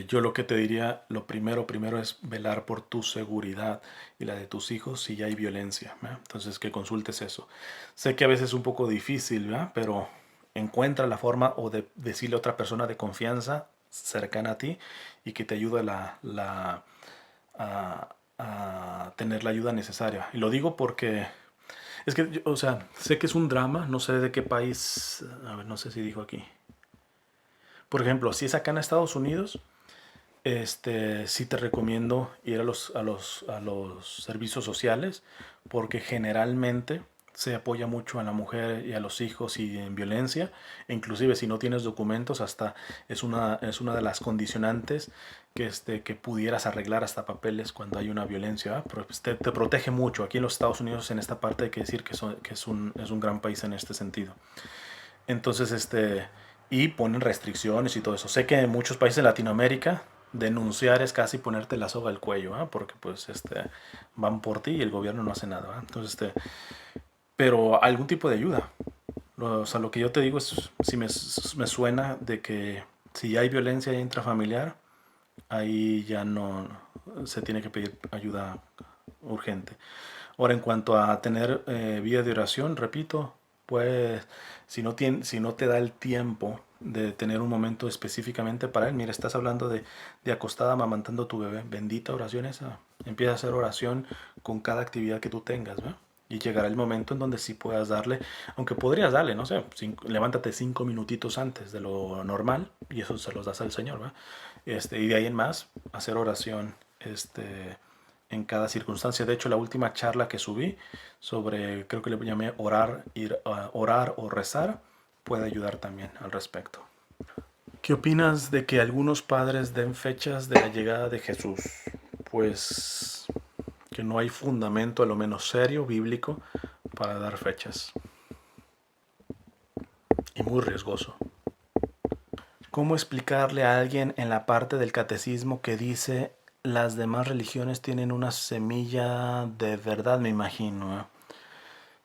yo lo que te diría, lo primero es velar por tu seguridad y la de tus hijos si ya hay violencia, ¿verdad? Entonces que consultes eso. Sé que a veces es un poco difícil, ¿verdad? Pero encuentra la forma o de decirle a otra persona de confianza cercana a ti y que te ayude a tener la ayuda necesaria. Y lo digo porque es que, o sea, sé que es un drama, no sé de qué país, a ver, no sé si dijo aquí. Por ejemplo, si es acá en Estados Unidos, sí te recomiendo ir a los servicios sociales porque generalmente se apoya mucho a la mujer y a los hijos y en violencia, e inclusive si no tienes documentos hasta es una de las condicionantes que pudieras arreglar hasta papeles cuando hay una violencia, ¿verdad? Pero pues, te protege mucho. Aquí en los Estados Unidos en esta parte hay que decir que es un gran país en este sentido. Entonces, y ponen restricciones y todo eso. Sé que en muchos países de Latinoamérica denunciar es casi ponerte la soga al cuello, ¿ah? Porque pues van por ti y el gobierno no hace nada, ¿ah? Entonces, pero algún tipo de ayuda. O sea, lo que yo te digo es, si me suena de que si hay violencia intrafamiliar, ahí ya no se tiene que pedir ayuda urgente. Ahora, en cuanto a tener vía de oración, repito, pues si no te da el tiempo de tener un momento específicamente para él, mira, estás hablando de acostada amamantando a tu bebé, bendita oración esa. Empieza a hacer oración con cada actividad que tú tengas, ¿verdad? Y llegará el momento en donde sí puedas darle, aunque podrías darle, no sé, levántate 5 minutitos antes de lo normal y eso se los das al Señor, ¿verdad? Y de ahí en más, hacer oración, en cada circunstancia. De hecho, la última charla que subí sobre, creo que le llamé orar o rezar, puede ayudar también al respecto. ¿Qué opinas de que algunos padres den fechas de la llegada de Jesús? Pues que no hay fundamento, a lo menos serio, bíblico, para dar fechas. Y muy riesgoso. ¿Cómo explicarle a alguien en la parte del catecismo que dice las demás religiones tienen una semilla de verdad, me imagino?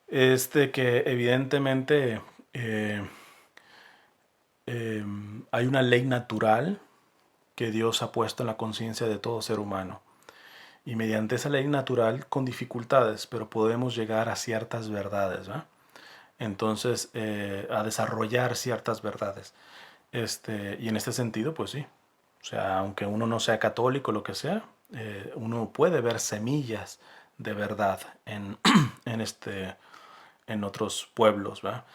es de que evidentemente hay una ley natural que Dios ha puesto en la conciencia de todo ser humano. Y mediante esa ley natural, con dificultades, pero podemos llegar a ciertas verdades, ¿va? Entonces, a desarrollar ciertas verdades. Y en este sentido, pues sí. O sea, aunque uno no sea católico, lo que sea, uno puede ver semillas de verdad en, en otros pueblos, ¿va?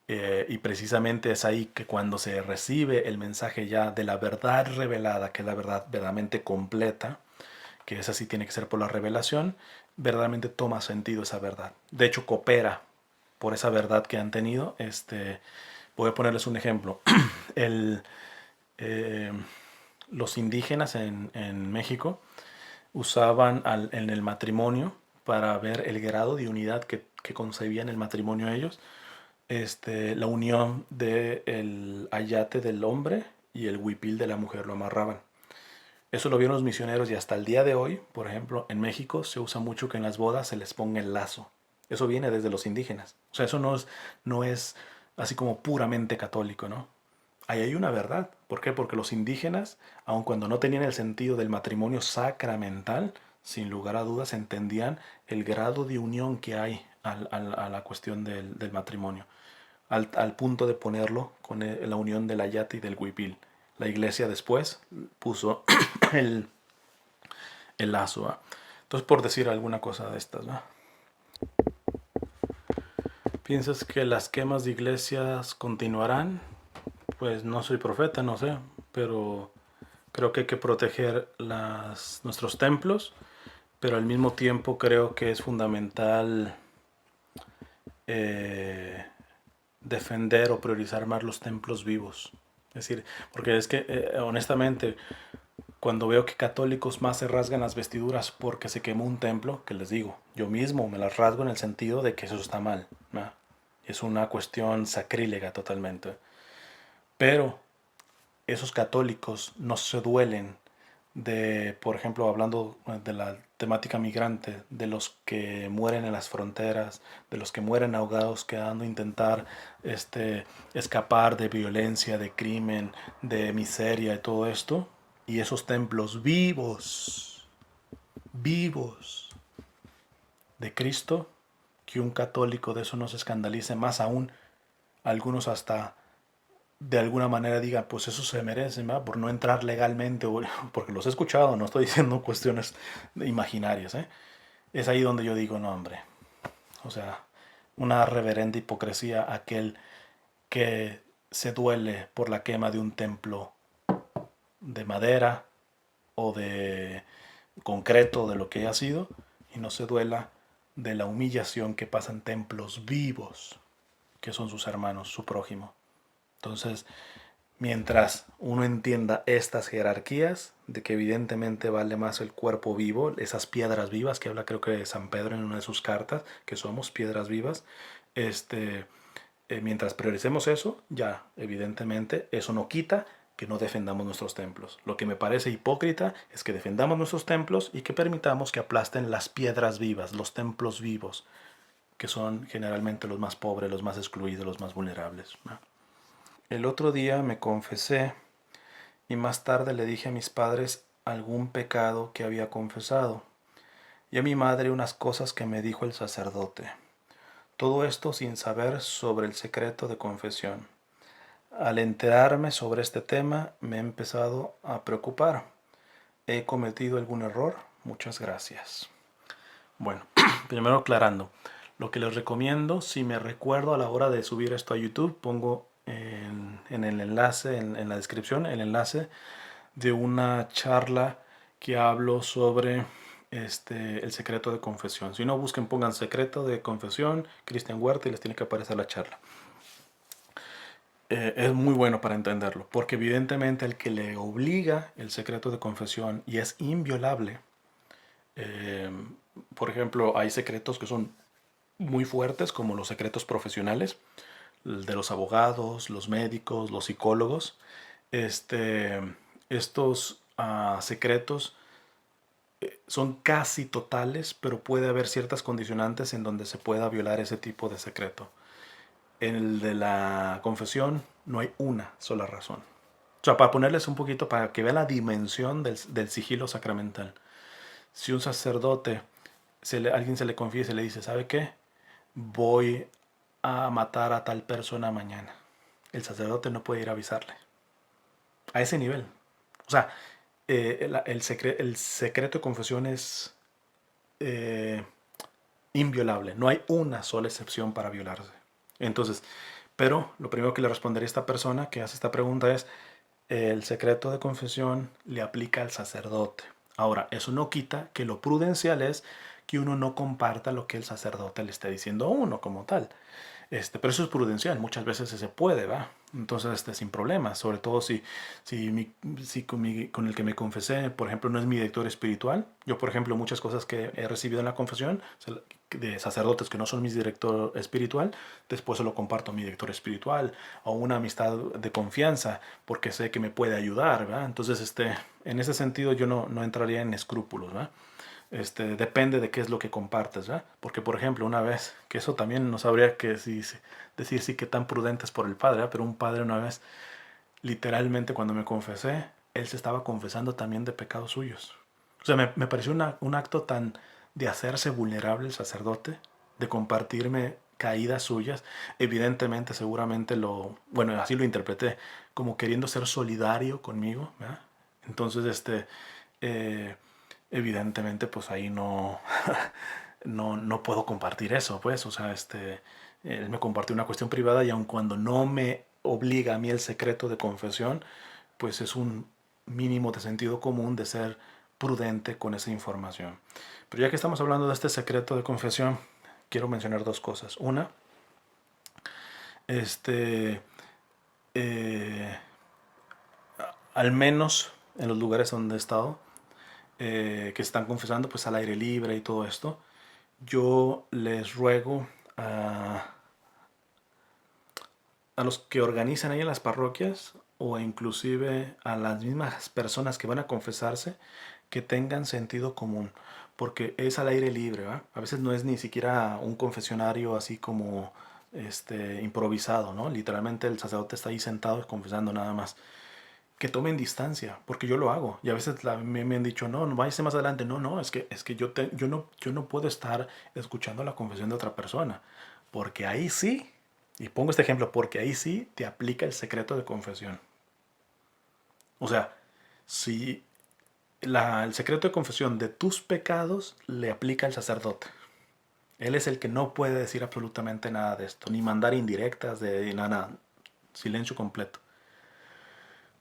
Y precisamente es ahí que cuando se recibe el mensaje ya de la verdad revelada, que es la verdad verdaderamente completa, que esa sí tiene que ser por la revelación, verdaderamente toma sentido esa verdad. De hecho, coopera por esa verdad que han tenido. Voy a ponerles un ejemplo. El, eh, los indígenas en México usaban en el matrimonio para ver el grado de unidad que concebían el matrimonio ellos, la unión del ayate del hombre y el huipil de la mujer lo amarraban. Eso lo vieron los misioneros y hasta el día de hoy, por ejemplo, en México se usa mucho que en las bodas se les ponga el lazo. Eso viene desde los indígenas. O sea, eso no es así como puramente católico, ¿no? Ahí hay una verdad. ¿Por qué? Porque los indígenas, aun cuando no tenían el sentido del matrimonio sacramental, sin lugar a dudas entendían el grado de unión que hay a la cuestión del matrimonio, al punto de ponerlo con la unión del ayate y del huipil. La iglesia después puso el, el lazo, ¿va? Entonces, por decir alguna cosa de estas, ¿va? ¿Piensas que las quemas de iglesias continuarán? Pues no soy profeta, no sé, pero creo que hay que proteger nuestros templos, pero al mismo tiempo creo que es fundamental eh, defender o priorizar más los templos vivos. Es decir, porque es que honestamente, cuando veo que católicos más se rasgan las vestiduras porque se quemó un templo, que les digo, yo mismo me las rasgo en el sentido de que eso está mal, ¿no? Es una cuestión sacrílega totalmente. Pero esos católicos no se duelen de, por ejemplo, hablando de la temática migrante, de los que mueren en las fronteras, de los que mueren ahogados quedando intentar escapar de violencia, de crimen, de miseria y todo esto. Y esos templos vivos, vivos de Cristo, que un católico de eso no se escandalice, más aún algunos hasta de alguna manera digan, pues eso se merece, ¿verdad? Por no entrar legalmente, porque los he escuchado, no estoy diciendo cuestiones imaginarias, ¿eh? Es ahí donde yo digo, no, hombre, o sea, una reverenda hipocresía aquel que se duele por la quema de un templo de madera o de concreto, de lo que haya sido, y no se duela de la humillación que pasan templos vivos, que son sus hermanos, su prójimo. Entonces, mientras uno entienda estas jerarquías, de que evidentemente vale más el cuerpo vivo, esas piedras vivas que habla creo que San Pedro en una de sus cartas, que somos piedras vivas, mientras prioricemos eso, ya evidentemente eso no quita que no defendamos nuestros templos. Lo que me parece hipócrita es que defendamos nuestros templos y que permitamos que aplasten las piedras vivas, los templos vivos, que son generalmente los más pobres, los más excluidos, los más vulnerables, ¿no? El otro día me confesé y más tarde le dije a mis padres algún pecado que había confesado y a mi madre unas cosas que me dijo el sacerdote. Todo esto sin saber sobre el secreto de confesión. Al enterarme sobre este tema me he empezado a preocupar. ¿He cometido algún error? Muchas gracias. Bueno, primero aclarando. Lo que les recomiendo, si me recuerdo a la hora de subir esto a YouTube, pongo en el enlace, en la descripción, el enlace de una charla que hablo sobre el secreto de confesión. Si no, busquen, pongan secreto de confesión, Cristian Huerta y les tiene que aparecer la charla. Es muy bueno para entenderlo, porque evidentemente el que le obliga el secreto de confesión y es inviolable, eh, por ejemplo, hay secretos que son muy fuertes, como los secretos profesionales, el de los abogados, los médicos, los psicólogos. Estos secretos son casi totales, pero puede haber ciertas condicionantes en donde se pueda violar ese tipo de secreto. En el de la confesión no hay una sola razón. O sea, para ponerles un poquito, para que vean la dimensión del sigilo sacramental. Si un sacerdote, alguien se le confiesa y le dice, ¿sabe qué? Voy a matar a tal persona mañana. El sacerdote no puede ir a avisarle. A ese nivel. O sea, el secreto de confesión es eh, inviolable. No hay una sola excepción para violarse. Entonces, pero lo primero que le respondería a esta persona que hace esta pregunta es, el secreto de confesión le aplica al sacerdote. Ahora, eso no quita que lo prudencial es que uno no comparta lo que el sacerdote le esté diciendo a uno como tal. Pero eso es prudencial, muchas veces se puede, ¿va? Entonces, sin problemas, sobre todo si con el que me confesé, por ejemplo, no es mi director espiritual. Yo, por ejemplo, muchas cosas que he recibido en la confesión de sacerdotes que no son mi director espiritual, después se lo comparto a mi director espiritual o una amistad de confianza, porque sé que me puede ayudar, ¿va? Entonces, en ese sentido yo no entraría en escrúpulos, ¿va? Depende de qué es lo que compartes, ¿verdad? Porque, por ejemplo, una vez, que eso también no sabría decir si que tan prudentes por el padre, ¿verdad? Pero un padre una vez, literalmente cuando me confesé, él se estaba confesando también de pecados suyos. O sea, me pareció un acto tan de hacerse vulnerable el sacerdote, de compartirme caídas suyas. Evidentemente, seguramente bueno, así lo interpreté, como queriendo ser solidario conmigo, ¿verdad? Entonces, eh, evidentemente pues ahí no puedo compartir eso, pues, o sea, él me compartió una cuestión privada y aun cuando no me obliga a mí el secreto de confesión, pues es un mínimo de sentido común de ser prudente con esa información. Pero ya que estamos hablando de este secreto de confesión, quiero mencionar dos cosas. Una, este, eh, al menos en los lugares donde he estado, que están confesando pues al aire libre y todo esto, yo les ruego a los que organizan ahí en las parroquias o inclusive a las mismas personas que van a confesarse que tengan sentido común, porque es al aire libre, ¿va? A veces no es ni siquiera un confesionario así como improvisado, ¿no? Literalmente el sacerdote está ahí sentado confesando nada más. Que tomen distancia, porque yo lo hago. Y a veces me han dicho, no, no váyase más adelante. No, no, es que yo no puedo estar escuchando la confesión de otra persona. Porque ahí sí, y pongo este ejemplo, porque ahí sí te aplica el secreto de confesión. O sea, si el secreto de confesión de tus pecados le aplica al sacerdote. Él es el que no puede decir absolutamente nada de esto, ni mandar indirectas de nada, nada. Silencio completo.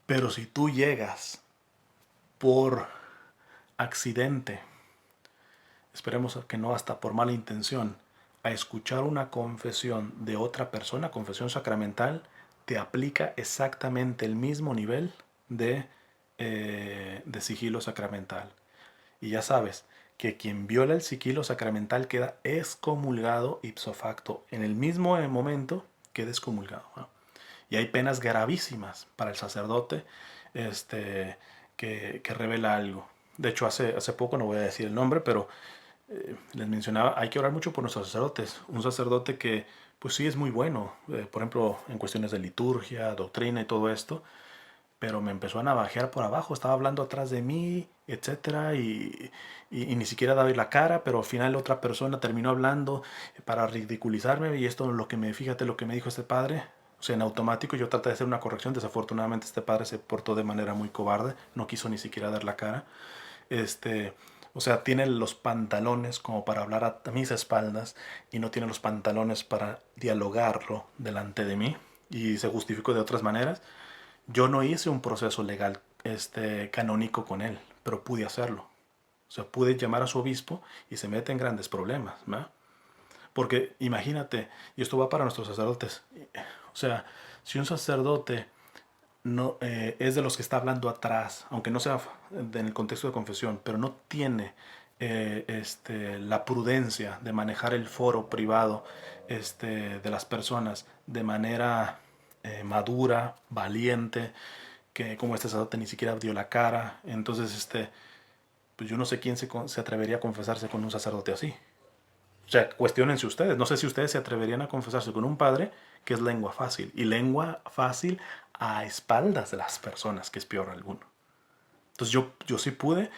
Pero si tú llegas por accidente, esperemos que no hasta por mala intención, a escuchar una confesión de otra persona, confesión sacramental, te aplica exactamente el mismo nivel de sigilo sacramental. Y ya sabes que quien viola el sigilo sacramental queda excomulgado ipso facto. En el mismo momento queda excomulgado, ¿no? Y hay penas gravísimas para el sacerdote que revela algo. De hecho, hace poco, no voy a decir el nombre, pero les mencionaba, hay que orar mucho por nuestros sacerdotes. Un sacerdote que, pues sí, es muy bueno, por ejemplo, en cuestiones de liturgia, doctrina y todo esto, pero me empezó a navajear por abajo, estaba hablando atrás de mí, etcétera, y ni siquiera daba la cara, pero al final otra persona terminó hablando para ridiculizarme, y esto lo que fíjate lo que me dijo este padre. O sea, en automático yo traté de hacer una corrección, desafortunadamente este padre se portó de manera muy cobarde, no quiso ni siquiera dar la cara. Este, o sea, tiene los pantalones como para hablar a mis espaldas y no tiene los pantalones para dialogarlo delante de mí y se justificó de otras maneras. Yo no hice un proceso legal canónico con él, pero pude hacerlo. O sea, pude llamar a su obispo y se mete en grandes problemas, ¿verdad? Porque imagínate, y esto va para nuestros sacerdotes, o sea, si un sacerdote no, es de los que está hablando atrás, aunque no sea en el contexto de confesión, pero no tiene la prudencia de manejar el foro privado de las personas de manera madura, valiente, que como este sacerdote ni siquiera dio la cara, entonces pues yo no sé quién se atrevería a confesarse con un sacerdote así. O sea, cuestionense ustedes. No sé si ustedes se atreverían a confesarse con un padre que es lengua fácil. Y lengua fácil a espaldas de las personas, que es peor alguno. Entonces yo sí pude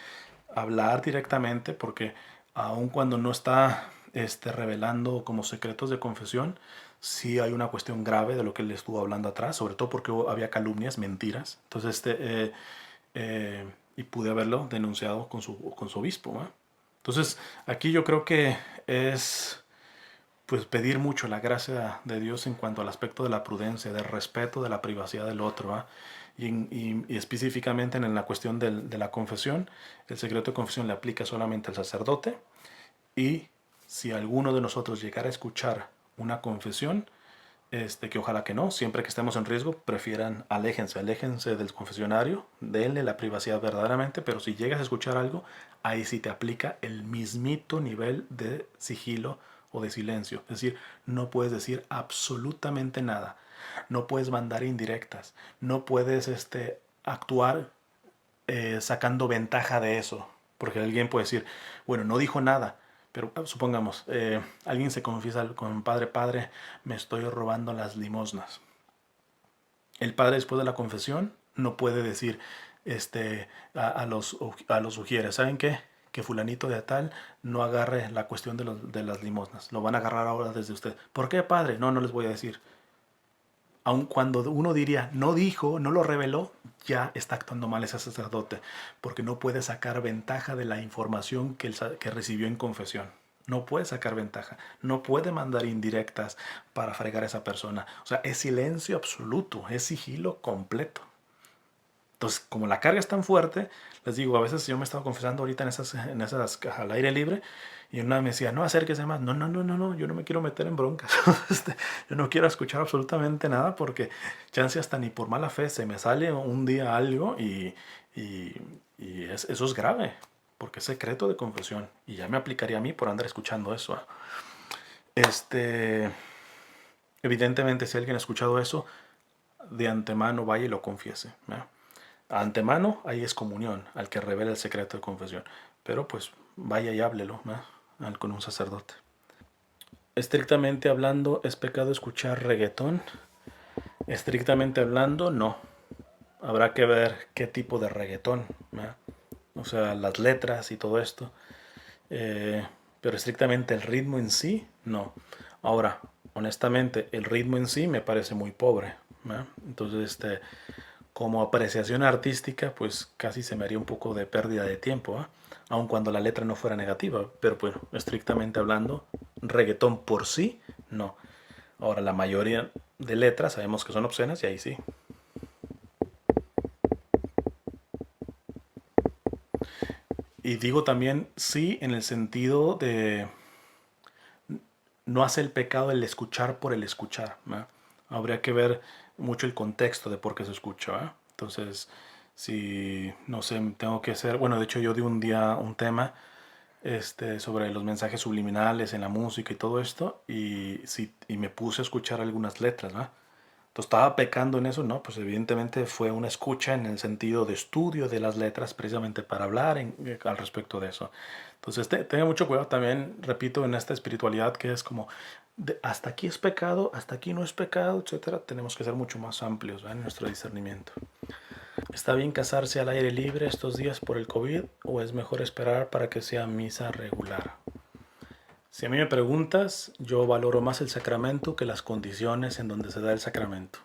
hablar directamente porque aun cuando no está revelando como secretos de confesión, sí hay una cuestión grave de lo que él estuvo hablando atrás, sobre todo porque había calumnias, mentiras. Entonces, y pude haberlo denunciado con su obispo, ¿va? Entonces, aquí yo creo que es pues pedir mucho la gracia de Dios en cuanto al aspecto de la prudencia, del respeto de la privacidad del otro, ¿va? Y específicamente en la cuestión de la confesión, el secreto de confesión le aplica solamente al sacerdote, y si alguno de nosotros llegara a escuchar una confesión, que ojalá que no, siempre que estemos en riesgo, prefieran aléjense del confesionario, denle la privacidad verdaderamente, pero si llegas a escuchar algo, ahí sí te aplica el mismito nivel de sigilo o de silencio. Es decir, no puedes decir absolutamente nada, no puedes mandar indirectas, no puedes actuar sacando ventaja de eso, porque alguien puede decir, bueno, no dijo nada, pero supongamos, alguien se confiesa con padre, padre, me estoy robando las limosnas. El padre después de la confesión no puede decir a los ujieres, ¿saben qué? Que fulanito de tal no agarre la cuestión de las limosnas. Lo van a agarrar ahora desde usted. ¿Por qué, padre? No, no les voy a decir. Aun cuando uno diría, no dijo, no lo reveló, ya está actuando mal ese sacerdote, porque no puede sacar ventaja de la información que recibió en confesión. No puede sacar ventaja, no puede mandar indirectas para fregar a esa persona. O sea, es silencio absoluto, es sigilo completo. Entonces, como la carga es tan fuerte, les digo, a veces yo me he estado confesando ahorita en esas al aire libre, y una me decía, no, acérquese más. No, no, no, no, no, yo no me quiero meter en broncas. Yo no quiero escuchar absolutamente nada porque chance hasta ni por mala fe se me sale un día algo, y eso es grave, porque es secreto de confesión y ya me aplicaría a mí por andar escuchando eso. Este, evidentemente, si alguien ha escuchado eso, de antemano vaya y lo confiese, ¿no? Antemano, ahí es comunión, al que revela el secreto de confesión. Pero pues vaya y háblelo, ¿no? Con un sacerdote. Estrictamente hablando, ¿es pecado escuchar reggaetón? Estrictamente hablando, no. Habrá que ver qué tipo de reggaetón, ¿no? O sea, las letras y todo esto. Eh, pero estrictamente el ritmo en sí, no. Ahora, honestamente, el ritmo en sí me parece muy pobre, ¿no? Entonces, como apreciación artística, pues casi se me haría un poco de pérdida de tiempo, ¿eh? Aun cuando la letra no fuera negativa. Pero bueno, estrictamente hablando, reggaetón por sí, no. Ahora, la mayoría de letras sabemos que son obscenas y ahí sí. Y digo también sí en el sentido de no hace el pecado el escuchar por el escuchar, ¿no? Habría que ver mucho el contexto de por qué se escucha, ¿eh? Entonces, si, no sé, tengo que hacer, bueno, de hecho yo di un día un tema sobre los mensajes subliminales en la música y todo esto, y, sí, y me puse a escuchar algunas letras, ¿no? Entonces estaba pecando en eso, ¿no? Pues evidentemente fue una escucha en el sentido de estudio de las letras precisamente para hablar al respecto de eso. Entonces tenga mucho cuidado también, repito, en esta espiritualidad que es como hasta aquí es pecado, hasta aquí no es pecado, etcétera. Tenemos que ser mucho más amplios, ¿verdad? En nuestro discernimiento. ¿Está bien casarse al aire libre estos días por el COVID o es mejor esperar para que sea misa regular? Si a mí me preguntas, yo valoro más el sacramento que las condiciones en donde se da el sacramento.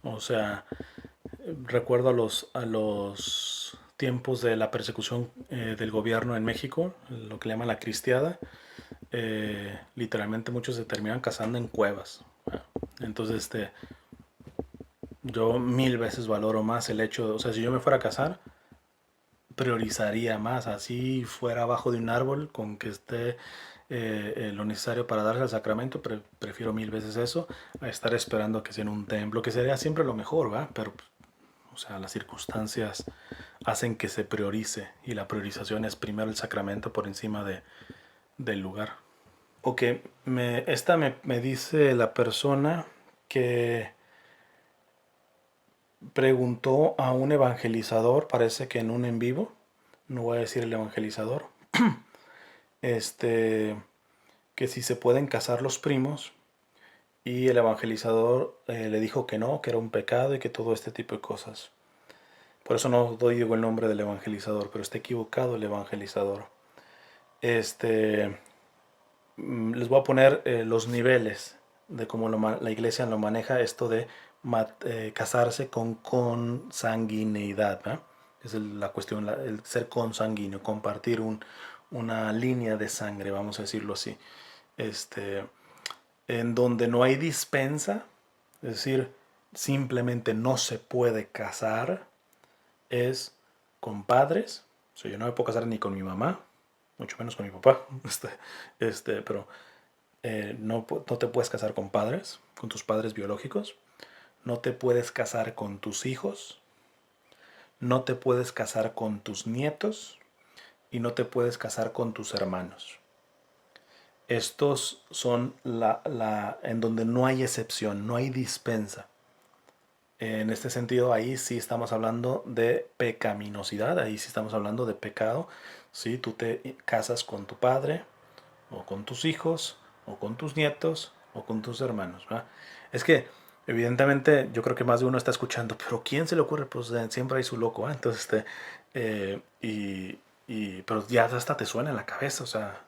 O sea, recuerdo a los tiempos de la persecución del gobierno en México, lo que le llaman la cristiada. Literalmente muchos se terminan casando en cuevas. Entonces, yo mil veces valoro más el hecho de, o sea, si yo me fuera a casar, priorizaría más, así fuera abajo de un árbol con que esté lo necesario para darse al sacramento, prefiero mil veces eso a estar esperando que sea en un templo, que sería siempre lo mejor, ¿va? Pero, o sea, las circunstancias hacen que se priorice, y la priorización es primero el sacramento por encima del lugar. Ok, me dice la persona que preguntó a un evangelizador, parece que en un en vivo, no voy a decir el evangelizador, este, que si se pueden casar los primos, y el evangelizador le dijo que no, que era un pecado y que todo este tipo de cosas. Por eso no digo el nombre del evangelizador, pero está equivocado el evangelizador. Este, les voy a poner los niveles de cómo la iglesia lo maneja esto de casarse con consanguineidad, ¿verdad? Es la cuestión, el ser consanguíneo, compartir una línea de sangre, vamos a decirlo así. En donde no hay dispensa, es decir, simplemente no se puede casar, es con padres. O sea, yo no me puedo casar ni con mi mamá, mucho menos con mi papá. Pero no te puedes casar con padres, con tus padres biológicos. No te puedes casar con tus hijos. No te puedes casar con tus nietos. Y no te puedes casar con tus hermanos. Estos son en donde no hay excepción, no hay dispensa. En este sentido, ahí sí estamos hablando de pecaminosidad, ahí sí estamos hablando de pecado. Si tú te casas con tu padre, o con tus hijos, o con tus nietos, o con tus hermanos, ¿verdad? Es que, evidentemente, yo creo que más de uno está escuchando, pero ¿quién se le ocurre? Pues siempre hay su loco, ¿eh? Entonces, pero ya hasta te suena en la cabeza, o sea,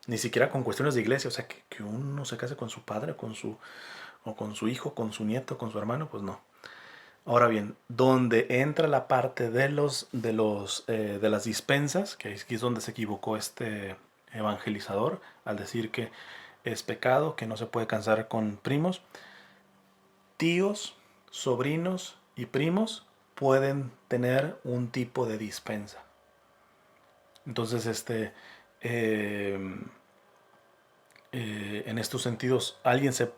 ni siquiera con cuestiones de iglesia, o sea, que uno se case con su padre, o con su hijo, con su nieto, con su hermano, pues no. Ahora bien, donde entra la parte de las dispensas, que aquí es donde se equivocó este evangelizador al decir que es pecado, que no se puede casar con primos, tíos, sobrinos y primos pueden tener un tipo de dispensa. Entonces, eh, en estos sentidos,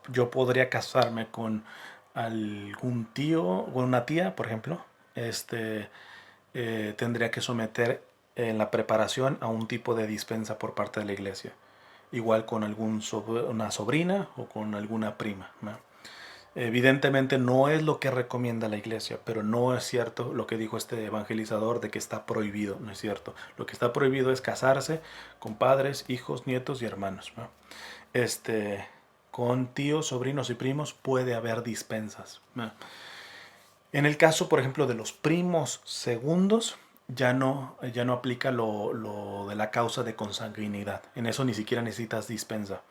yo podría casarme con algún tío o una tía, por ejemplo, tendría que someter en la preparación a un tipo de dispensa por parte de la iglesia. Igual con una sobrina o con alguna prima, ¿no? Evidentemente no es lo que recomienda la iglesia, pero no es cierto lo que dijo este evangelizador de que está prohibido, no es cierto. Lo que está prohibido es casarse con padres, hijos, nietos y hermanos, ¿no? Con tíos, sobrinos y primos puede haber dispensas, ¿no? En el caso, por ejemplo, de los primos segundos, ya no aplica lo de la causa de consanguinidad. En eso ni siquiera necesitas dispensa.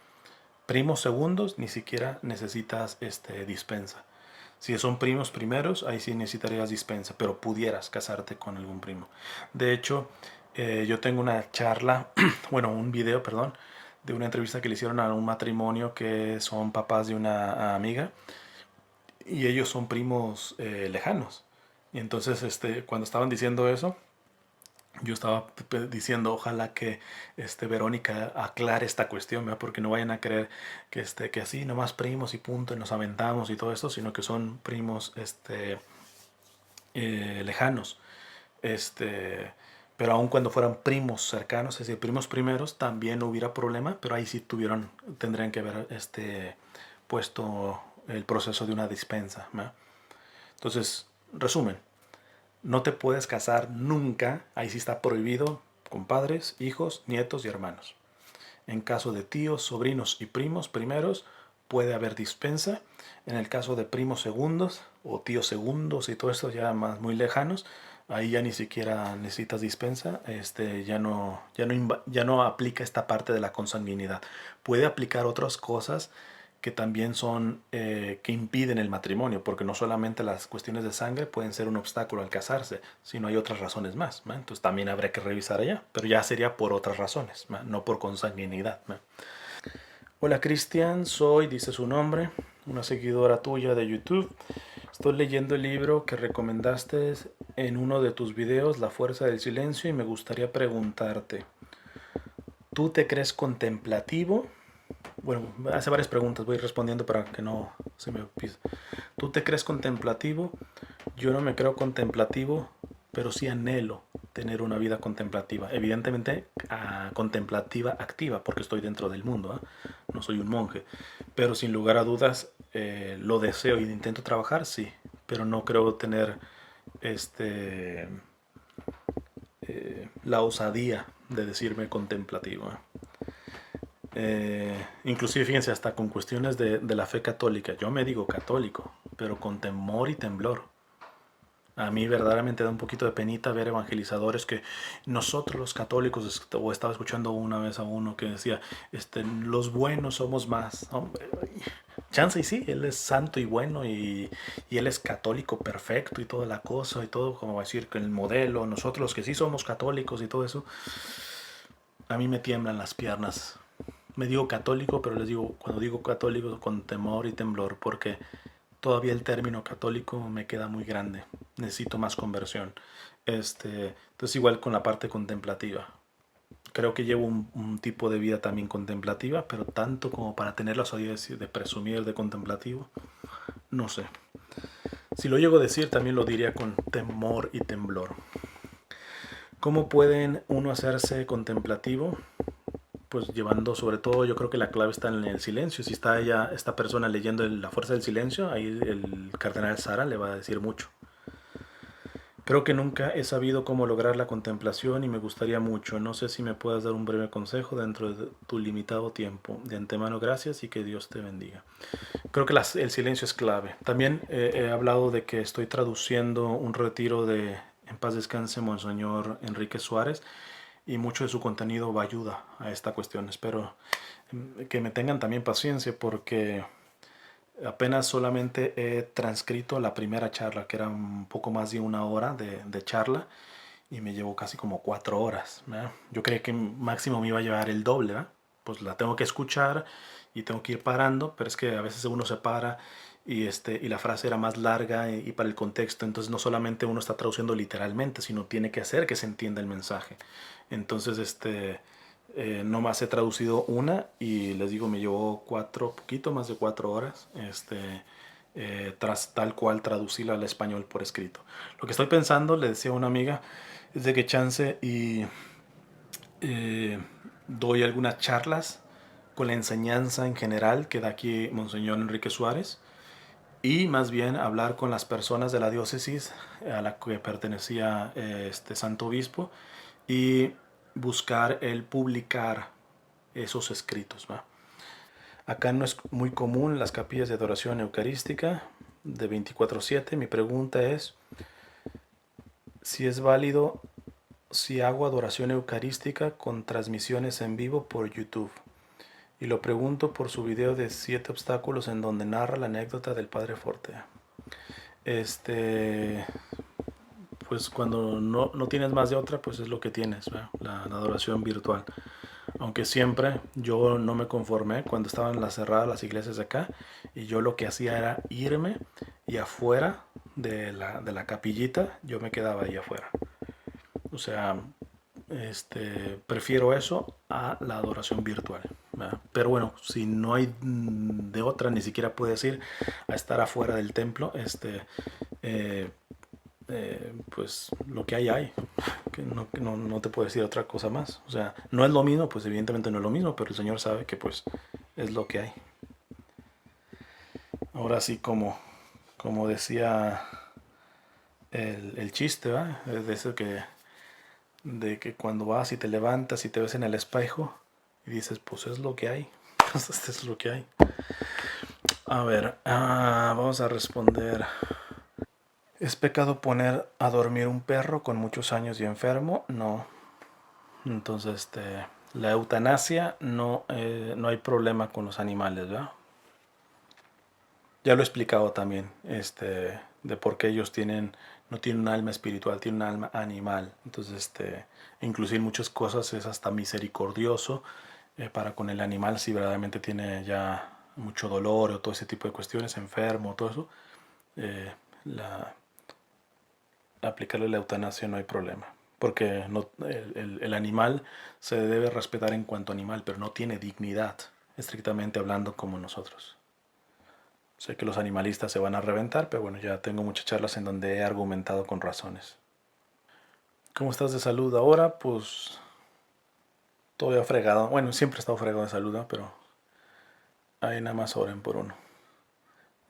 Primos segundos, ni siquiera necesitas dispensa. Si son primos primeros, ahí sí necesitarías dispensa, pero pudieras casarte con algún primo. De hecho, yo tengo una charla, bueno, un video, perdón, de una entrevista que le hicieron a un matrimonio que son papás de una amiga y ellos son primos lejanos. Y entonces, cuando estaban diciendo eso, yo estaba diciendo, ojalá que Verónica aclare esta cuestión, ¿verdad? Porque no vayan a creer que así, nomás primos y punto, y nos aventamos y todo esto, sino que son primos lejanos. Pero aun cuando fueran primos cercanos, es decir, primos primeros, también no hubiera problema, pero ahí sí tendrían que haber puesto el proceso de una dispensa, ¿verdad? Entonces, resumen, no te puedes casar nunca, ahí sí está prohibido, con padres, hijos, nietos y hermanos. En caso de tíos, sobrinos y primos primeros, puede haber dispensa. En el caso de primos segundos o tíos segundos y todo esto ya más muy lejanos, ahí ya ni siquiera necesitas dispensa, ya no aplica esta parte de la consanguinidad. Puede aplicar otras cosas que también son que impiden el matrimonio, porque no solamente las cuestiones de sangre pueden ser un obstáculo al casarse, sino hay otras razones más, ¿no? Entonces también habría que revisar allá, pero ya sería por otras razones, no por consanguinidad, ¿no? Hola Cristian, dice su nombre, una seguidora tuya de YouTube. Estoy leyendo el libro que recomendaste en uno de tus videos, La fuerza del silencio, y me gustaría preguntarte, ¿tú te crees contemplativo? Bueno, hace varias preguntas, voy respondiendo para que no se me olvide. ¿Tú te crees contemplativo? Yo no me creo contemplativo, pero sí anhelo tener una vida contemplativa. Evidentemente, contemplativa activa, porque estoy dentro del mundo, ¿eh? No soy un monje. Pero sin lugar a dudas, lo deseo y intento trabajar, sí. Pero no creo tener la osadía de decirme contemplativo. Inclusive, fíjense, hasta con cuestiones de la fe católica. Yo me digo católico, pero con temor y temblor. A mí verdaderamente da un poquito de penita ver evangelizadores que nosotros los católicos, o estaba escuchando una vez a uno que decía, los buenos somos más. Hombre, chance y sí, él es santo y bueno y él es católico perfecto y toda la cosa y todo, como va a decir, que el modelo, nosotros los que sí somos católicos y todo eso, a mí me tiemblan las piernas. Me digo católico, pero les digo, cuando digo católico, con temor y temblor, porque todavía el término católico me queda muy grande. Necesito más conversión. Entonces igual con la parte contemplativa. Creo que llevo un tipo de vida también contemplativa, pero tanto como para tener la osadía de presumir de contemplativo, no sé. Si lo llego a decir, también lo diría con temor y temblor. ¿Cómo pueden uno hacerse contemplativo? Pues llevando, sobre todo, yo creo que la clave está en el silencio. Si está esta persona leyendo La fuerza del silencio, ahí el cardenal Sara le va a decir mucho. Creo que nunca he sabido cómo lograr la contemplación y me gustaría mucho. No sé si me puedas dar un breve consejo dentro de tu limitado tiempo. De antemano, gracias y que Dios te bendiga. Creo que el silencio es clave. También he hablado de que estoy traduciendo un retiro de En paz descanse Monseñor Enrique Suárez y mucho de su contenido va a ayuda a esta cuestión. Espero que me tengan también paciencia porque apenas solamente he transcrito la primera charla, que era un poco más de una hora de charla, y me llevó casi como 4 horas. ¿Verdad? Yo creía que máximo me iba a llevar el doble, ¿verdad? Pues la tengo que escuchar y tengo que ir parando, pero es que a veces uno se para y la frase era más larga y para el contexto, entonces no solamente uno está traduciendo literalmente, sino tiene que hacer que se entienda el mensaje. Entonces, nomás he traducido una y les digo, me llevó poquito más de 4 horas, tras tal cual traducirla al español por escrito. Lo que estoy pensando, le decía a una amiga, es de que chance y eh, doy algunas charlas con la enseñanza en general que da aquí Monseñor Enrique Suárez y más bien hablar con las personas de la diócesis a la que pertenecía este santo obispo y buscar el publicar esos escritos. ¿Va? Acá no es muy común las capillas de adoración eucarística de 24/7. Mi pregunta es si es válido si hago adoración eucarística con transmisiones en vivo por YouTube. Y lo pregunto por su video de 7 obstáculos en donde narra la anécdota del Padre Fortea. Pues cuando no tienes más de otra, pues es lo que tienes, la adoración virtual. Aunque siempre yo no me conformé cuando estaban cerradas las iglesias de acá y yo lo que hacía era irme y afuera de la capillita yo me quedaba ahí afuera. O sea, prefiero eso a la adoración virtual. ¿Verdad? Pero bueno, si no hay de otra, ni siquiera puedes ir a estar afuera del templo, eh, pues lo que hay, que no te puedo decir otra cosa más. O sea, no es lo mismo, pues evidentemente no es lo mismo, pero el Señor sabe que pues es lo que hay. Ahora sí, como decía el chiste, ¿verdad? De eso de que cuando vas y te levantas y te ves en el espejo y dices, pues es lo que hay. Esto es lo que hay. A ver, vamos a responder. ¿Es pecado poner a dormir un perro con muchos años y enfermo? No. Entonces, la eutanasia no hay problema con los animales, ¿verdad? Ya lo he explicado también, de por qué ellos no tienen un alma espiritual, tienen un alma animal. Entonces, inclusive muchas cosas es hasta misericordioso para con el animal si verdaderamente tiene ya mucho dolor o todo ese tipo de cuestiones, enfermo, todo eso. eh, la, Aplicarle la eutanasia no hay problema. Porque el animal se debe respetar en cuanto animal, pero no tiene dignidad, estrictamente hablando como nosotros. Sé que los animalistas se van a reventar, pero bueno, ya tengo muchas charlas en donde he argumentado con razones. ¿Cómo estás de salud ahora? Pues todavía fregado. Bueno, siempre he estado fregado de salud, ¿no? Pero ahí nada más oren por uno.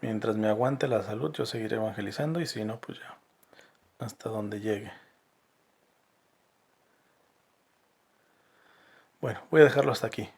Mientras me aguante la salud, yo seguiré evangelizando y si no, pues ya, hasta donde llegue. Bueno, voy a dejarlo hasta aquí.